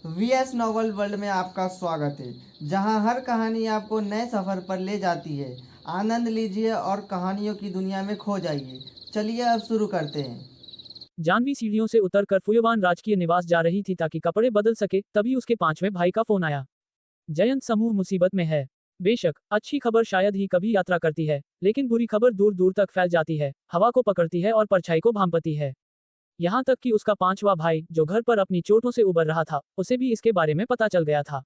VS novel world में आपका स्वागत है, जहां हर कहानी आपको नए सफ़र पर ले जाती है। आनंद लीजिए और कहानियों की दुनिया में खो जाइए। चलिए अब शुरू करते हैं। जानवी सीढ़ियों से उतरकर फुयवान राजकीय निवास जा रही थी ताकि कपड़े बदल सके, तभी उसके पांचवें भाई का फोन आया। जयंत समूह मुसीबत में है। बेशक अच्छी खबर शायद ही कभी यात्रा करती है, लेकिन बुरी खबर दूर दूर तक फैल जाती है, हवा को पकड़ती है और परछाई को भांपती है। यहाँ तक कि उसका पांचवा भाई, जो घर पर अपनी चोटों से उबर रहा था, उसे भी इसके बारे में पता चल गया था।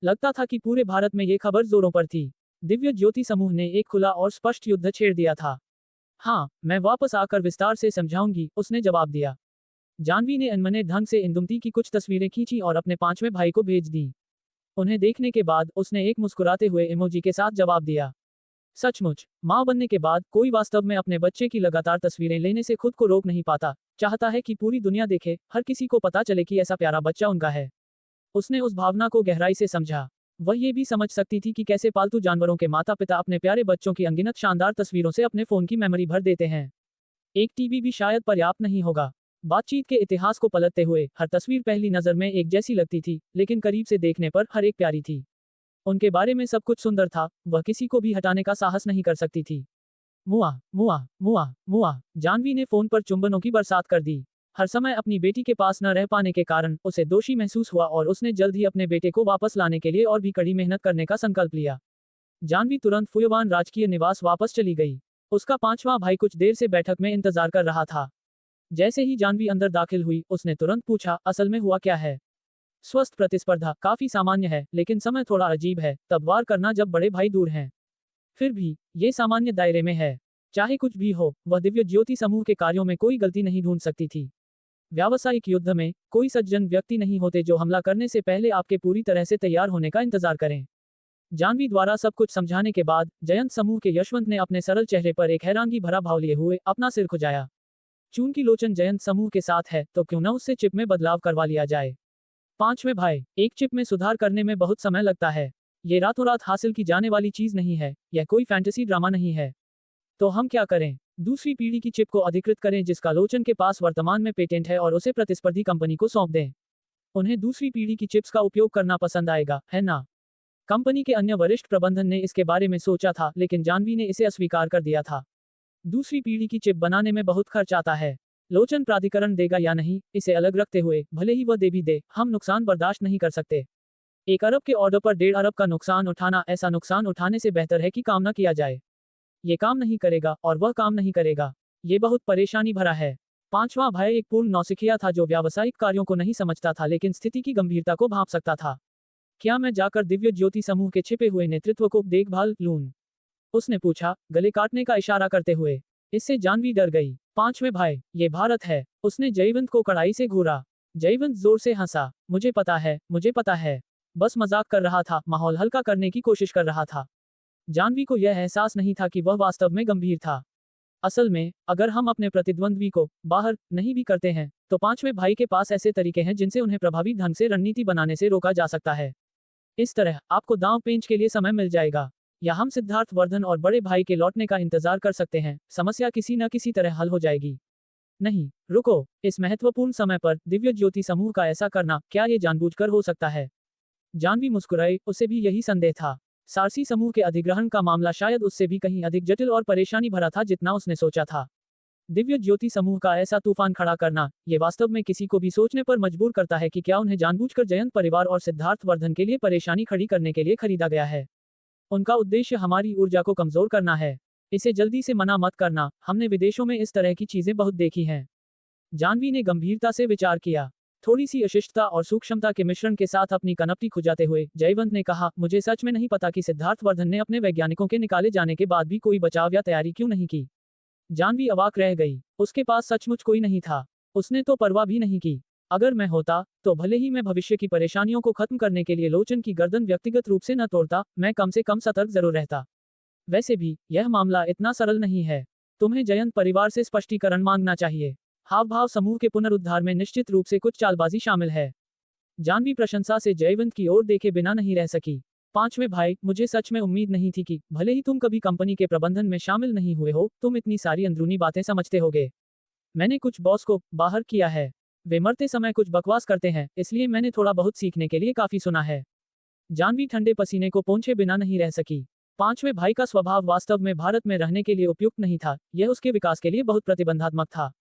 लगता था कि पूरे भारत में ये खबर जोरों पर थी। दिव्य ज्योति समूह ने एक खुला और स्पष्ट युद्ध छेड़ दिया था। हाँ, मैं वापस आकर विस्तार से समझाऊंगी, उसने जवाब दिया। जानवी ने अनमने ढंग से इंदुमती की कुछ तस्वीरें खींची और अपने पांचवें भाई को भेज दी। उन्हें देखने के बाद उसने एक मुस्कुराते हुए इमोजी के साथ जवाब दिया। सचमुच, माँ बनने के बाद कोई वास्तव में अपने बच्चे की लगातार तस्वीरें लेने से खुद को रोक नहीं पाता, चाहता है कि पूरी दुनिया देखे, हर किसी को पता चले कि ऐसा प्यारा बच्चा उनका है। उसने उस भावना को गहराई से समझा। वह ये भी समझ सकती थी कि कैसे पालतू जानवरों के माता पिता अपने प्यारे बच्चों की अनगिनत शानदार तस्वीरों से अपने फोन की मेमोरी भर देते हैं। एक टीवी भी शायद पर्याप्त नहीं होगा। बातचीत के इतिहास को पलटते हुए हर तस्वीर पहली नजर में एक जैसी लगती थी, लेकिन करीब से देखने पर हर एक प्यारी थी। उनके बारे में सब कुछ सुंदर था, वह किसी को भी हटाने का साहस नहीं कर सकती थी। मुआ, मुआ, मुआ, मुआ, जानवी ने फोन पर चुंबनों की बरसात कर दी। हर समय अपनी बेटी के पास न रह पाने के कारण उसे दोषी महसूस हुआ और उसने जल्द ही अपने बेटे को वापस लाने के लिए और भी कड़ी मेहनत करने का संकल्प लिया। जानवी तुरंत फुयवान राजकीय निवास वापस चली गई। उसका पांचवा भाई कुछ देर से बैठक में इंतजार कर रहा था। जैसे ही जानवी अंदर दाखिल हुई, उसने तुरंत पूछा, असल में हुआ क्या है? स्वस्थ प्रतिस्पर्धा काफी सामान्य है, लेकिन समय थोड़ा अजीब है, तब वार करना जब बड़े भाई दूर हैं। फिर भी ये सामान्य दायरे में है। चाहे कुछ भी हो, वह दिव्य ज्योति समूह के कार्यों में कोई गलती नहीं ढूंढ सकती थी। व्यावसायिक युद्ध में कोई सज्जन व्यक्ति नहीं होते जो हमला करने से पहले आपके पूरी तरह से तैयार होने का इंतजार करें। जानवी द्वारा सब कुछ समझाने के बाद जयंत समूह के यशवंत ने अपने सरल चेहरे पर एक हैरानगी भरा भाव लिए हुए अपना सिर खुजाया। चून की लोचन जयंत समूह के साथ है, तो क्यों न उससे चिप में बदलाव करवा लिया जाए। पांचवें भाई, एक चिप में सुधार करने में बहुत समय लगता है। ये रातों रात हासिल की जाने वाली चीज नहीं है, यह कोई फैंटेसी ड्रामा नहीं है। तो हम क्या करें? दूसरी पीढ़ी की चिप को अधिकृत करें जिसका लोचन के पास वर्तमान में पेटेंट है और उसे प्रतिस्पर्धी कंपनी को सौंप दें। उन्हें दूसरी पीढ़ी की चिप्स का उपयोग करना पसंद आएगा, है ना? कंपनी के अन्य वरिष्ठ प्रबंधन ने इसके बारे में सोचा था, लेकिन जानवी ने इसे अस्वीकार कर दिया था। दूसरी पीढ़ी की चिप बनाने में बहुत खर्च आता है। लोचन प्राधिकरण देगा या नहीं, इसे अलग रखते हुए, भले ही वह दे भी दे, हम नुकसान बर्दाश्त नहीं कर सकते। 1 अरब के ऑर्डर पर 1.5 अरब का नुकसान उठाना, ऐसा नुकसान उठाने से बेहतर है कि काम न किया जाए। ये काम नहीं करेगा और वह काम नहीं करेगा। ये बहुत परेशानी भरा है। पांचवा भाई एक पूर्ण नौसिखिया था जो व्यावसायिक कार्यों को नहीं समझता था, लेकिन स्थिति की गंभीरता को भांप सकता था। क्या मैं जाकर दिव्य ज्योति समूह के छिपे हुए नेतृत्व को देखभाल लूं? उसने पूछा, गले काटने का इशारा करते हुए। इससे जानवी डर गई। पांचवें भाई, ये भारत है। उसने जयवंत को कड़ाई से घूरा। जयवंत जोर से हंसा। मुझे पता है, मुझे पता है। बस मजाक कर रहा था, माहौल हल्का करने की कोशिश कर रहा था। जानवी को यह एहसास नहीं था कि वह वास्तव में गंभीर था। असल में, अगर हम अपने प्रतिद्वंद्वी को बाहर नहीं भी करते हैं, तो पांचवें भाई के पास ऐसे तरीके हैं जिनसे उन्हें प्रभावी ढंग से रणनीति बनाने से रोका जा सकता है। इस तरह आपको दांव पेंच के लिए समय मिल जाएगा। या हम सिद्धार्थ वर्धन और बड़े भाई के लौटने का इंतजार कर सकते हैं, समस्या किसी न किसी तरह हल हो जाएगी। नहीं, रुको, इस महत्वपूर्ण समय पर दिव्य ज्योति समूह का ऐसा करना, क्या ये जानबूझकर हो सकता है? जानवी मुस्कुराई, उसे भी यही संदेह था। सारसी समूह के अधिग्रहण का मामला शायद उससे भी कहीं अधिक जटिल और परेशानी भरा था जितना उसने सोचा था। दिव्य ज्योति समूह का ऐसा तूफान खड़ा करना, ये वास्तव में किसी को भी सोचने पर मजबूर करता है कि क्या उन्हें जानबूझकर जयंत परिवार और सिद्धार्थ वर्धन के लिए परेशानी खड़ी करने के लिए खरीदा गया है। उनका उद्देश्य हमारी ऊर्जा को कमजोर करना है। इसे जल्दी से मना मत करना, हमने विदेशों में इस तरह की चीजें बहुत देखी हैं। जानवी ने गंभीरता से विचार किया। थोड़ी सी अशिष्टता और सूक्ष्मता के मिश्रण के साथ अपनी कनपटी खुजाते हुए जयवंत ने कहा, मुझे सच में नहीं पता कि सिद्धार्थ वर्धन ने अपने वैज्ञानिकों के निकाले जाने के बाद भी कोई बचाव या तैयारी क्यों नहीं की। जानवी अवाक रह गई। उसके पास सचमुच कोई नहीं था। उसने तो परवाह भी नहीं की। अगर मैं होता, तो भले ही मैं भविष्य की परेशानियों को खत्म करने के लिए लोचन की गर्दन व्यक्तिगत रूप से न तोड़ता, मैं कम से कम सतर्क जरूर रहता। वैसे भी, यह मामला इतना सरल नहीं है। तुम्हें जयंत परिवार से स्पष्टीकरण मांगना चाहिए। हाव भाव समूह के पुनरुद्धार में निश्चित रूप से कुछ चालबाजी शामिल है। जानवी प्रशंसा से जयवंत की ओर देखे बिना नहीं रह सकी। पांचवें भाई, मुझे सच में उम्मीद नहीं थी कि भले ही तुम कभी कंपनी के प्रबंधन में शामिल नहीं हुए हो, तुम इतनी सारी अंदरूनी बातें समझते होगे। मैंने कुछ बॉस को बाहर किया है। वे मरते समय कुछ बकवास करते हैं, इसलिए मैंने थोड़ा बहुत सीखने के लिए काफी सुना है। जानवी ठंडे पसीने को पोंछे बिना नहीं रह सकी। पांचवें भाई का स्वभाव वास्तव में भारत में रहने के लिए उपयुक्त नहीं था, यह उसके विकास के लिए बहुत प्रतिबंधात्मक था।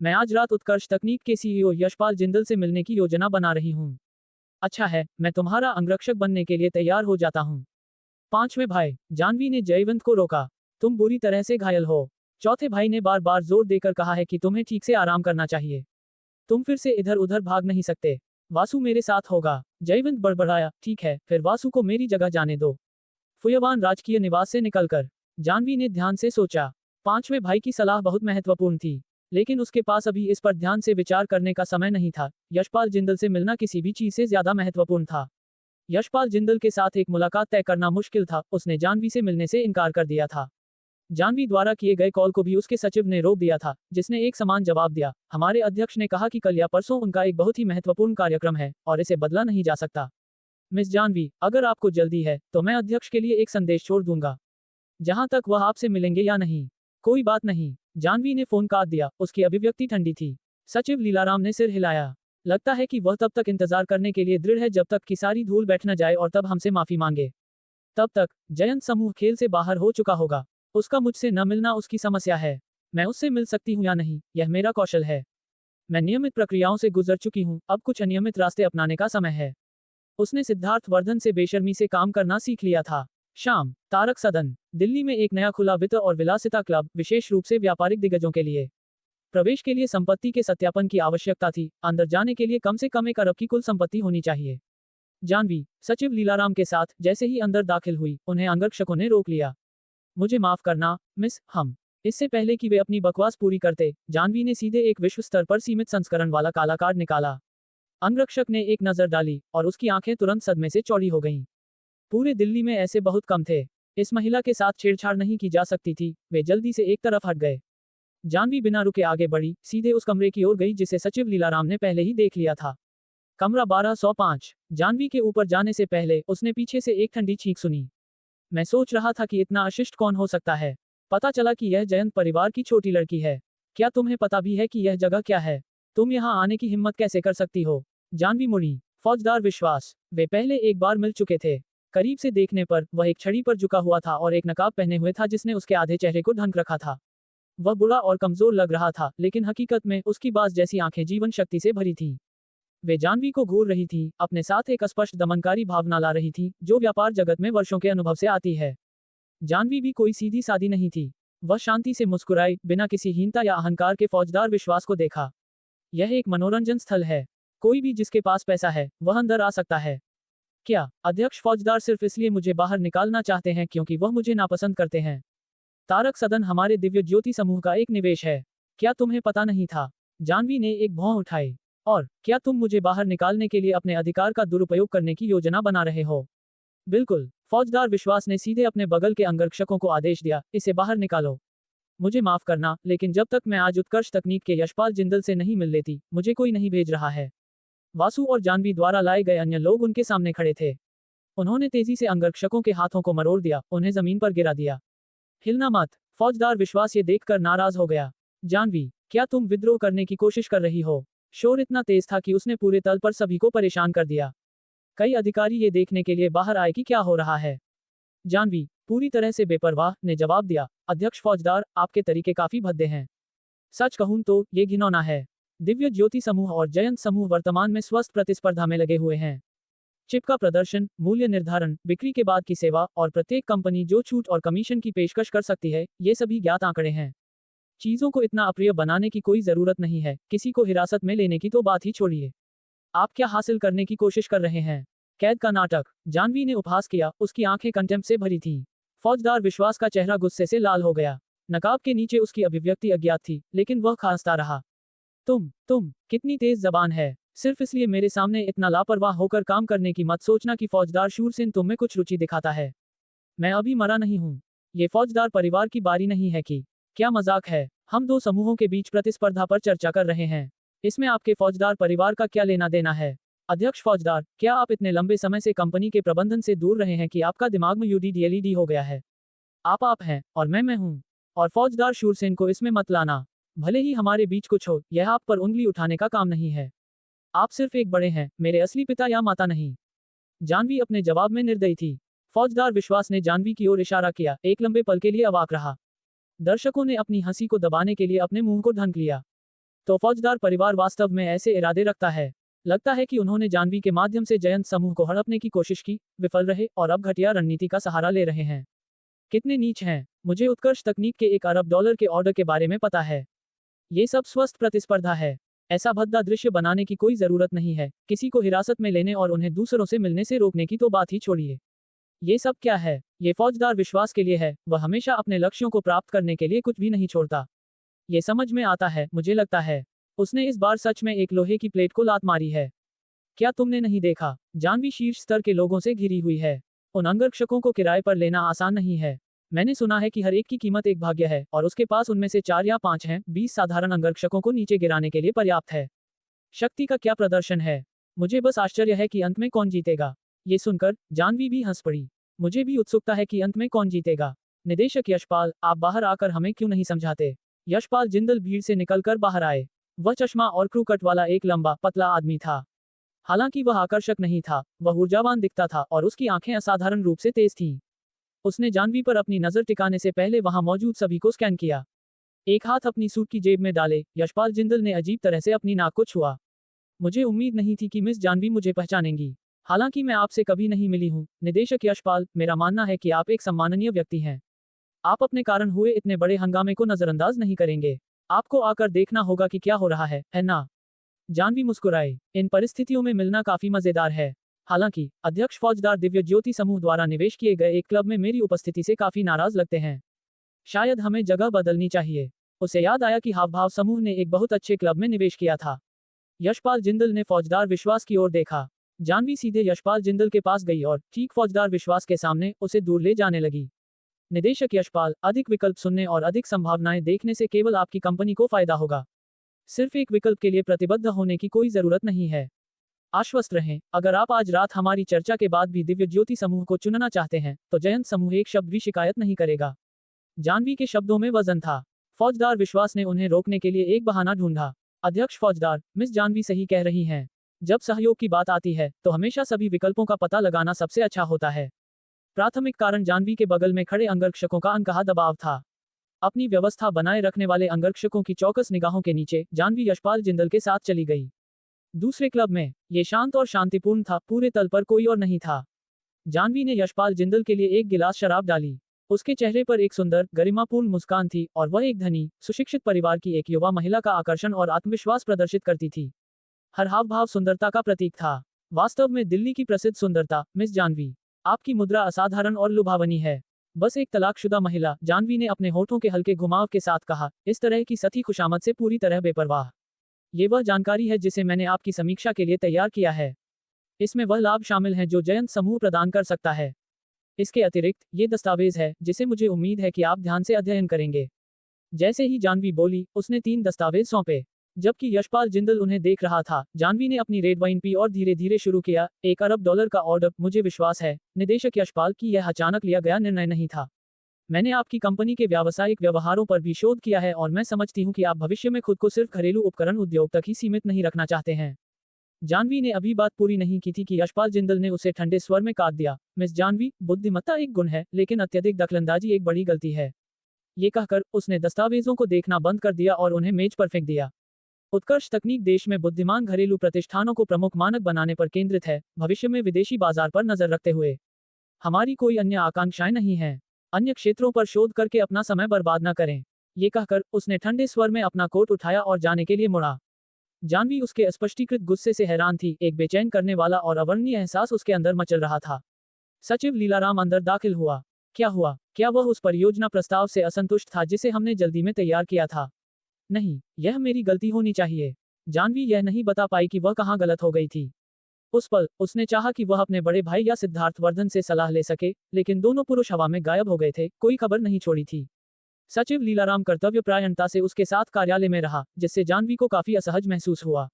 मैं आज रात उत्कर्ष तकनीक के सीईओ यशपाल जिंदल से मिलने की योजना बना रही हूँ। अच्छा है, मैं तुम्हारा अंगरक्षक बनने के लिए तैयार हो जाता हूँ। पांचवें भाई, जानवी ने जयवंत को रोका। तुम बुरी तरह से घायल हो। चौथे भाई ने बार बार जोर देकर कहा है कि तुम्हें ठीक से आराम करना चाहिए। तुम फिर से इधर उधर भाग नहीं सकते। वासु मेरे साथ होगा। जयवंत बड़बड़ाया, ठीक है, फिर वासु को मेरी जगह जाने दो। फुयवान राजकीय निवास से निकलकर जानवी ने ध्यान से सोचा। पांचवें भाई की सलाह बहुत महत्वपूर्ण थी, लेकिन उसके पास अभी इस पर ध्यान से विचार करने का समय नहीं था। यशपाल जिंदल से मिलना किसी भी चीज से ज्यादा महत्वपूर्ण था। यशपाल जिंदल के साथ एक मुलाकात तय करना मुश्किल था। उसने जानवी से मिलने से इनकार कर दिया था। जानवी द्वारा किए गए कॉल को भी उसके सचिव ने रोक दिया था, जिसने एक समान जवाब दिया। हमारे अध्यक्ष ने कहा कि कल या परसों उनका एक बहुत ही महत्वपूर्ण कार्यक्रम है और इसे बदला नहीं जा सकता। मिस जानवी, अगर आपको जल्दी है तो मैं अध्यक्ष के लिए एक संदेश छोड़ दूंगा। जहां तक वह आपसे मिलेंगे या नहीं, कोई बात नहीं। जानवी ने फोन काट दिया। उसकी अभिव्यक्ति ठंडी थी। सचिव लीलाराम ने सिर हिलाया। लगता है कि वह तब तक इंतजार करने के लिए दृढ़ है जब तक कि सारी धूल बैठ न जाए और तब हमसे माफी मांगे। तब तक जयंत समूह खेल से बाहर हो चुका होगा। उसका मुझसे न मिलना उसकी समस्या है। मैं उससे मिल सकती हूँ या नहीं, यह मेरा कौशल है। मैं नियमित प्रक्रियाओं से गुजर चुकी हूँ, अब कुछ अनियमित रास्ते अपनाने का समय है। उसने सिद्धार्थ वर्धन से बेशर्मी से काम करना सीख लिया था। शाम, तारक सदन। दिल्ली में एक नया खुला वित्त और विलासिता क्लब, विशेष रूप से व्यापारिक दिग्गजों के लिए। प्रवेश के लिए संपत्ति के सत्यापन की आवश्यकता थी। अंदर जाने के लिए कम से कम 1 अरब की कुल संपत्ति होनी चाहिए। जानवी, सचिव लीलाराम के साथ जैसे ही अंदर दाखिल हुई, उन्हें अंगरक्षकों ने रोक लिया। मुझे माफ करना, मिस, हम। इससे पहले कि वे अपनी बकवास पूरी करते, जानवी ने सीधे एक विश्व स्तर पर सीमित संस्करण वाला काला कार्ड निकाला। अंगरक्षक ने एक नजर डाली और उसकी आंखें तुरंत सदमे से चौड़ी हो गईं। पूरे दिल्ली में ऐसे बहुत कम थे। इस महिला के साथ छेड़छाड़ नहीं की जा सकती थी। वे जल्दी से एक तरफ हट गए। जानवी बिना रुके आगे बढ़ी, सीधे उस कमरे की ओर गई जिसे सचिव लीलाराम ने पहले ही देख लिया था। कमरा 1205। जानवी के ऊपर जाने से पहले उसने पीछे से एक ठंडी छींक सुनी। मैं सोच रहा था कि इतना अशिष्ट कौन हो सकता है। पता चला कि यह जयंत परिवार की छोटी लड़की है। क्या तुम्हें पता भी है कि यह जगह क्या है? तुम यहाँ आने की हिम्मत कैसे कर सकती हो? जानवी मुड़ी। फौजदार विश्वास। वे पहले एक बार मिल चुके थे। करीब से देखने पर वह एक छड़ी पर झुका हुआ था और एक नकाब पहने हुए था जिसने उसके आधे चेहरे को ढक रखा था। वह बुरा और कमजोर लग रहा था, लेकिन हकीकत में उसकी बाज जैसी आंखें जीवन शक्ति से भरी थीं। वे जानवी को घूर रही थी, अपने साथ एक स्पष्ट दमनकारी भावना ला रही थी, जो व्यापार जगत में वर्षों के अनुभव से आती है। जानवी भी कोई सीधी सादी नहीं थी। वह शांति से मुस्कुराई, बिना किसी हीनता या अहंकार के फौजदार विश्वास को देखा। यह एक मनोरंजन स्थल है। कोई भी जिसके पास पैसा है, वह अंदर आ सकता है। क्या अध्यक्ष फौजदार सिर्फ इसलिए मुझे बाहर निकालना चाहते हैं क्योंकि वह मुझे नापसंद करते हैं? तारक सदन हमारे दिव्य ज्योति समूह का एक निवेश है। क्या तुम्हें पता नहीं था? जानवी ने एक भौं उठाई। और क्या तुम मुझे बाहर निकालने के लिए अपने अधिकार का दुरुपयोग करने की योजना बना रहे हो? बिल्कुल। फौजदार विश्वास ने सीधे अपने बगल के अंगरक्षकों को आदेश दिया, इसे बाहर निकालो। मुझे माफ करना, लेकिन जब तक मैं आज उत्कर्ष तकनीक के यशपाल जिंदल से नहीं मिल लेती, मुझे कोई नहीं भेज रहा है। वासु और जानवी द्वारा लाए गए अन्य लोग उनके सामने खड़े थे। उन्होंने तेजी से अंगरक्षकों के हाथों को मरोड़ दिया, उन्हें जमीन पर गिरा दिया। हिलना मत। फौजदार विश्वास ये देखकर नाराज हो गया। जानवी, क्या तुम विद्रोह करने की कोशिश कर रही हो? शोर इतना तेज था कि उसने पूरे तल पर सभी को परेशान कर दिया। कई अधिकारी ये देखने के लिए बाहर आए कि क्या हो रहा है। जानवी, पूरी तरह से बेपरवाह, ने जवाब दिया, अध्यक्ष फौजदार, आपके तरीके काफी भद्दे हैं। सच कहूं तो ये घिनौना है। दिव्य ज्योति समूह और जयंत समूह वर्तमान में स्वस्थ प्रतिस्पर्धा में लगे हुए हैं। चिप का प्रदर्शन, मूल्य निर्धारण, बिक्री के बाद की सेवा और प्रत्येक कंपनी जो छूट और कमीशन की पेशकश कर सकती है, ये सभी ज्ञात आंकड़े हैं। चीजों को इतना अप्रिय बनाने की कोई जरूरत नहीं है, किसी को हिरासत में लेने की तो बात ही छोड़िए। आप क्या हासिल करने की कोशिश कर रहे हैं? कैद का नाटक। जानवी ने उपहास किया, उसकी आंखें कंटेम्प्ट से भरी थीं। फौजदार विश्वास का चेहरा गुस्से से लाल हो गया। नकाब के नीचे उसकी अभिव्यक्ति अज्ञात थी, लेकिन वह खांसता रहा। तुम कितनी तेज जबान है। सिर्फ इसलिए मेरे सामने इतना लापरवाह होकर काम करने की मत सोचना कि फौजदार शूरसेन तुम में कुछ रुचि दिखाता है। मैं अभी मरा नहीं हूँ। ये फौजदार परिवार की बारी नहीं है कि। क्या मजाक है? हम दो समूहों के बीच प्रतिस्पर्धा पर चर्चा कर रहे हैं। इसमें आपके फौजदार परिवार का क्या लेना देना है? अध्यक्ष फौजदार, क्या आप इतने लंबे समय से कंपनी के प्रबंधन से दूर रहे हैं कि आपका दिमाग में यूडीडीएलईडी हो गया है? आप हैं, और मैं हूँ। और फौजदार शूरसेन को इसमें मत लाना। भले ही हमारे बीच कुछ हो, यह आप पर उंगली उठाने का काम नहीं है। आप सिर्फ एक बड़े हैं, मेरे असली पिता या माता नहीं। जानवी अपने जवाब में निर्दयी थी। फौजदार विश्वास ने जानवी की ओर इशारा किया, एक लंबे पल के लिए अवाक रहा। दर्शकों ने अपनी हंसी को दबाने के लिए अपने मुंह को ढंक लिया। तो फौजदार परिवार वास्तव में ऐसे इरादे रखता है। लगता है कि उन्होंने जानवी के माध्यम से जयंत समूह को हड़पने की कोशिश की, विफल रहे और अब घटिया रणनीति का सहारा ले रहे हैं। कितने नीच हैं। मुझे उत्कर्ष तकनीक के $1 अरब के ऑर्डर के बारे में पता है। ये सब स्वस्थ प्रतिस्पर्धा है। ऐसा भद्दा दृश्य बनाने की कोई जरूरत नहीं है। किसी को हिरासत में लेने और उन्हें दूसरों से मिलने से रोकने की तो बात ही छोड़िए। ये सब क्या है? ये फौजदार विश्वास के लिए है। वह हमेशा अपने लक्ष्यों को प्राप्त करने के लिए कुछ भी नहीं छोड़ता। ये समझ में आता है, मुझे लगता है। उसने इस बार सच में एक लोहे की प्लेट को लात मारी है। क्या तुमने नहीं देखा? जानवी शीर्ष स्तर के लोगों से घिरी हुई है। उन अंगरक्षकों को किराए पर लेना आसान नहीं है। मैंने सुना है कि हर एक की कीमत एक भाग्य है और उसके पास उनमें से 4 या 5 हैं। 20 साधारण अंगरक्षकों को नीचे गिराने के लिए पर्याप्त है। शक्ति का क्या प्रदर्शन है। मुझे बस आश्चर्य है कि अंत में कौन जीतेगा। ये सुनकर जानवी भी हंस पड़ी। मुझे भी उत्सुकता है कि अंत में कौन जीतेगा। निदेशक यशपाल, आप बाहर आकर हमें क्यों नहीं समझाते? यशपाल जिंदल भीड़ से निकलकर बाहर आए। वह चश्मा और क्रू कट वाला एक लंबा पतला आदमी था। हालांकि वह आकर्षक नहीं था, वह ऊर्जावान दिखता था और उसकी आंखें असाधारण रूप से तेज थीं। उसने जानवी पर अपनी नजर टिकाने से पहले वहां मौजूद सभी को स्कैन किया। एक हाथ अपनी सूट की जेब में डाले, यशपाल जिंदल ने अजीब तरह से अपनी नाक को छुआ। मुझे उम्मीद नहीं थी कि मिस जानवी मुझे पहचानेंगी। हालांकि मैं आपसे कभी नहीं मिली हूं, निदेशक यशपाल, मेरा मानना है कि आप एक सम्माननीय व्यक्ति हैं। आप अपने कारण हुए इतने बड़े हंगामे को नजरअंदाज नहीं करेंगे। आपको आकर देखना होगा कि क्या हो रहा है ना? जानवी मुस्कुराए। इन परिस्थितियों में मिलना काफी मजेदार है। हालांकि अध्यक्ष फौजदार दिव्य ज्योति समूह द्वारा निवेश किए गए एक क्लब में मेरी उपस्थिति से काफी नाराज लगते हैं। शायद हमें जगह बदलनी चाहिए। उसे याद आया कि हावभाव समूह ने एक बहुत अच्छे क्लब में निवेश किया था। यशपाल जिंदल ने फौजदार विश्वास की ओर देखा। जानवी सीधे यशपाल जिंदल के पास गई और ठीक फौजदार विश्वास के सामने उसे दूर ले जाने लगी। निदेशक यशपाल, अधिक विकल्प सुनने और अधिक संभावनाएं देखने से केवल आपकी कंपनी को फायदा होगा। सिर्फ एक विकल्प के लिए प्रतिबद्ध होने की कोई जरूरत नहीं है। आश्वस्त रहें, अगर आप आज रात हमारी चर्चा के बाद भी दिव्य ज्योति समूह को चुनना चाहते हैं तो जयंत समूह एक शब्द भी शिकायत नहीं करेगा। जानवी के शब्दों में वजन था। फौजदार विश्वास ने उन्हें रोकने के लिए एक बहाना ढूंढा। अध्यक्ष फौजदार, मिस जानवी सही कह रही हैं। जब सहयोग की बात आती है तो हमेशा सभी विकल्पों का पता लगाना सबसे अच्छा होता है। प्राथमिक कारण जानवी के बगल में खड़े अंगरक्षकों का अनकहा दबाव था। अपनी व्यवस्था बनाए रखने वाले अंगरक्षकों की चौकस निगाहों के नीचे जानवी यशपाल जिंदल के साथ चली गई। दूसरे क्लब में ये शांत और शांतिपूर्ण था, पूरे तल पर कोई और नहीं था। जानवी ने यशपाल जिंदल के लिए एक गिलास शराब डाली। उसके चेहरे पर एक सुंदर, गरिमापूर्ण मुस्कान थी और वह एक धनी, सुशिक्षित परिवार की एक युवा महिला का आकर्षण और आत्मविश्वास प्रदर्शित करती थी। हर हाव भाव सुंदरता का प्रतीक था। वास्तव में दिल्ली की प्रसिद्ध सुंदरता, मिस जानवी। आपकी मुद्रा असाधारण और लुभावनी है। बस एक तलाकशुदा महिला, जानवी ने अपने होठों के हल्के घुमाव के साथ कहा, इस तरह की सती खुशामद से पूरी तरह बेपरवाह। ये वह जानकारी है जिसे मैंने आपकी समीक्षा के लिए तैयार किया है। इसमें वह लाभ शामिल हैं जो जयंत समूह प्रदान कर सकता है। इसके अतिरिक्त ये दस्तावेज है जिसे मुझे उम्मीद है कि आप ध्यान से अध्ययन करेंगे। जैसे ही जानवी बोली, उसने 3 दस्तावेज सौंपे। जबकि यशपाल जिंदल उन्हें देख रहा था, जानवी ने अपनी रेड वाइन पी और धीरे धीरे शुरू किया। $1 अरब का ऑर्डर। मुझे विश्वास है, निदेशक यशपाल, कि यह अचानक लिया गया निर्णय नहीं था। मैंने आपकी कंपनी के व्यावसायिक व्यवहारों पर भी शोध किया है और मैं समझती हूँ कि आप भविष्य में खुद को सिर्फ घरेलू उपकरण उद्योग तक ही सीमित नहीं रखना चाहते हैं। जानवी ने अभी बात पूरी नहीं की थी कि यशपाल जिंदल ने उसे ठंडे स्वर में काट दिया। मिस जानवी, बुद्धिमत्ता एक गुण है, लेकिन अत्यधिक दखलंदाजी एक बड़ी गलती है। ये कहकर उसने दस्तावेजों को देखना बंद कर दिया और उन्हें मेज पर फेंक दिया। उत्कर्ष तकनीक देश में बुद्धिमान घरेलू प्रतिष्ठानों को प्रमुख मानक बनाने पर केंद्रित है, भविष्य में विदेशी बाजार पर नजर रखते हुए। हमारी कोई अन्य आकांक्षाएं नहीं हैं। अन्य क्षेत्रों पर शोध करके अपना समय बर्बाद न करें। ये कहकर उसने ठंडे स्वर में अपना कोट उठाया और जाने के लिए मुड़ा। जानवी उसके स्पष्टीकृत गुस्से से हैरान थी। एक बेचैन करने वाला और अवर्णनीय एहसास उसके अंदर मचल रहा था। सचिव लीलाराम अंदर दाखिल हुआ। क्या हुआ? क्या वह उस परियोजना प्रस्ताव से असंतुष्ट था जिसे हमने जल्दी में तैयार किया था? नहीं, यह मेरी गलती होनी चाहिए। जानवी यह नहीं बता पाई कि वह कहाँ गलत हो गई थी। उस पल उसने चाहा कि वह अपने बड़े भाई या सिद्धार्थ वर्धन से सलाह ले सके, लेकिन दोनों पुरुष हवा में गायब हो गए थे, कोई खबर नहीं छोड़ी थी। सचिव लीलाराम कर्तव्यपरायणता से उसके साथ कार्यालय में रहा, जिससे जानवी को काफी असहज महसूस हुआ।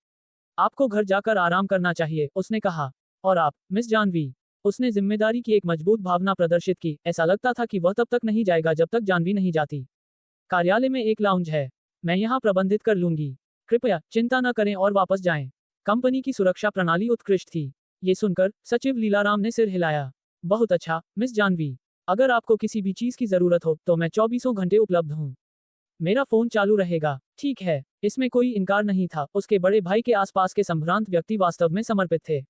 आपको घर जाकर आराम करना चाहिए, उसने कहा। और आप, मिस जानवी? उसने जिम्मेदारी की एक मजबूत भावना प्रदर्शित की। ऐसा लगता था कि वह तब तक नहीं जाएगा जब तक जानवी नहीं जाती। कार्यालय में एक लाउंज है। मैं यहाँ प्रबंधित कर लूंगी। कृपया चिंता न करें और वापस जाएं। कंपनी की सुरक्षा प्रणाली उत्कृष्ट थी। ये सुनकर सचिव लीलाराम ने सिर हिलाया। बहुत अच्छा, मिस जानवी। अगर आपको किसी भी चीज की जरूरत हो तो मैं 24 घंटे उपलब्ध हूँ। मेरा फोन चालू रहेगा। ठीक है, इसमें कोई इनकार नहीं था। उसके बड़े भाई के आसपास के संभ्रांत व्यक्ति वास्तव में समर्पित थे।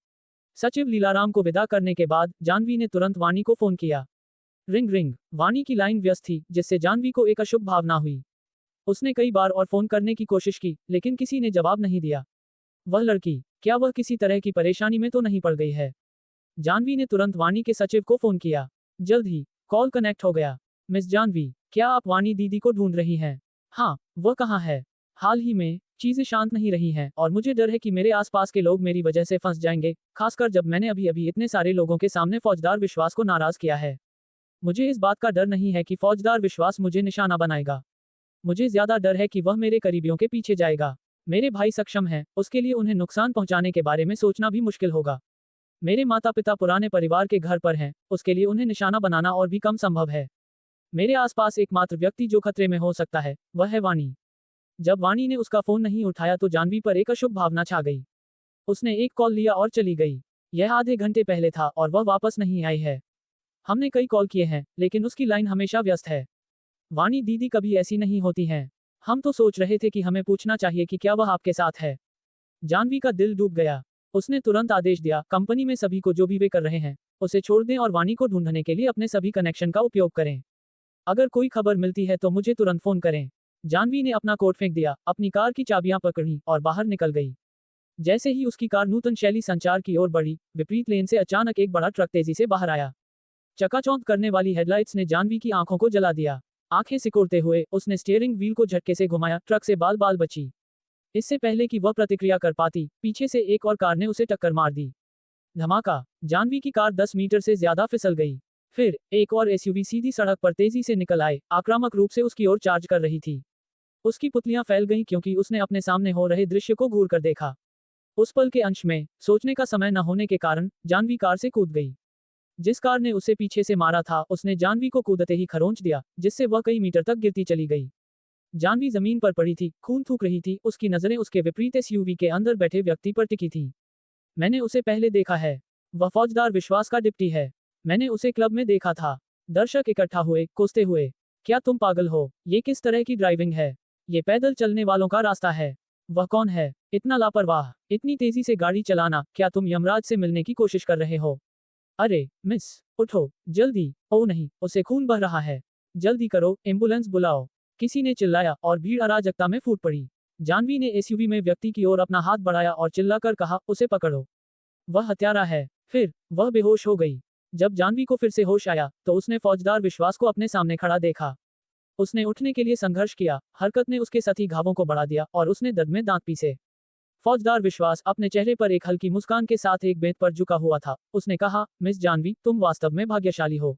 सचिव लीलाराम को विदा करने के बाद जानवी ने तुरंत वाणी को फोन किया। Ring ring. वाणी की लाइन व्यस्त थी, जिससे जानवी को एक अशुभ भावना हुई। उसने कई बार और फोन करने की कोशिश की, लेकिन किसी ने जवाब नहीं दिया। वह लड़की, क्या वह किसी तरह की परेशानी में तो नहीं पड़ गई है? जानवी ने तुरंत वाणी के सचिव को फोन किया। जल्द ही कॉल कनेक्ट हो गया। मिस जानवी, क्या आप वाणी दीदी को ढूंढ रही हैं? हाँ, वह कहाँ है? हाल ही में चीजें शांत नहीं रही हैं और मुझे डर है कि मेरे आसपास के लोग मेरी वजह से फंस जाएंगे, खासकर जब मैंने अभी अभी इतने सारे लोगों के सामने फौजदार विश्वास को नाराज किया है। मुझे इस बात का डर नहीं है कि फौजदार विश्वास मुझे निशाना बनाएगा। मुझे ज्यादा डर है कि वह मेरे करीबियों के पीछे जाएगा। मेरे भाई सक्षम हैं, उसके लिए उन्हें नुकसान पहुंचाने के बारे में सोचना भी मुश्किल होगा। मेरे माता पिता पुराने परिवार के घर पर हैं, उसके लिए उन्हें निशाना बनाना और भी कम संभव है। मेरे आसपास एकमात्र व्यक्ति जो खतरे में हो सकता है, वह है वाणी। जब वाणी ने उसका फोन नहीं उठाया तो जानवी पर एक अशुभ भावना छा गई। उसने एक कॉल लिया और चली गई। यह आधे घंटे पहले था और वह वापस नहीं आई है। हमने कई कॉल किए हैं, लेकिन उसकी लाइन हमेशा व्यस्त है। वाणी दीदी कभी ऐसी नहीं होती हैं। हम तो सोच रहे थे कि हमें पूछना चाहिए कि क्या वह आपके साथ है। जानवी का दिल डूब गया। उसने तुरंत आदेश दिया, कंपनी में सभी को जो भी वे कर रहे हैं, उसे छोड़ दें और वाणी को ढूंढने के लिए अपने सभी कनेक्शन का उपयोग करें। अगर कोई खबर मिलती है तो मुझे तुरंत फोन करें। जानवी ने अपना कोट फेंक दिया, अपनी कार की चाबियां पकड़ी और बाहर निकल गई। जैसे ही उसकी कार नूतन शैली संचार की ओर बढ़ी, विपरीत लेन से अचानक एक बड़ा ट्रक तेजी से बाहर आया। चकाचौंध करने वाली हेडलाइट्स ने जानवी की आंखों को जला दिया। आंखें सिकोड़ते हुए उसने स्टीयरिंग व्हील को झटके से घुमाया, ट्रक से बाल बाल बची। इससे पहले कि वह प्रतिक्रिया कर पाती, पीछे से एक और कार ने उसे टक्कर मार दी। धमाका। जानवी की कार 10 मीटर से ज्यादा फिसल गई। फिर एक और एसयूवी सीधी सड़क पर तेजी से निकल आए, आक्रामक रूप से उसकी ओर चार्ज कर रही थी। उसकी पुतलियां फैल गईं क्योंकि उसने अपने सामने हो रहे दृश्य को घूर कर देखा। उस पल के अंश में सोचने का समय न होने के कारण जानवी कार से कूद गई। जिस कार ने उसे पीछे से मारा था, उसने जानवी को कूदते ही खरोंच दिया, जिससे वह कई मीटर तक गिरती चली गई। जानवी जमीन पर पड़ी थी, खून थूक रही थी। उसकी नजरें उसके विपरीत एसयूवी के अंदर बैठे व्यक्ति पर टिकी थी। मैंने उसे पहले देखा है। वह फौजदार विश्वास का डिप्टी है। मैंने उसे क्लब में देखा था। दर्शक इकट्ठा हुए, कोसते हुए, क्या तुम पागल हो? ये किस तरह की ड्राइविंग है? ये पैदल चलने वालों का रास्ता है। वह कौन है? इतना लापरवाह, इतनी तेजी से गाड़ी चलाना। क्या तुम यमराज से मिलने की कोशिश कर रहे हो? अरे मिस, उठो जल्दी। ओह नहीं, उसे खून बह रहा है। जल्दी करो, एम्बुलेंस बुलाओ। किसी ने चिल्लाया और भीड़ अराजकता में फूट पड़ी। जानवी ने एसयूवी में व्यक्ति की ओर अपना हाथ बढ़ाया और चिल्लाकर कहा, उसे पकड़ो, वह हत्यारा है। फिर वह बेहोश हो गई। जब जानवी को फिर से होश आया तो उसने फौजदार विश्वास को अपने सामने खड़ा देखा। उसने उठने के लिए संघर्ष किया, हरकत ने उसके सती घावों को बढ़ा दिया और उसने दर्द में दांत पीसे। फौजदार विश्वास अपने चेहरे पर एक हल्की मुस्कान के साथ एक बेंत पर झुका हुआ था। उसने कहा, मिस जानवी, तुम वास्तव में भाग्यशाली हो।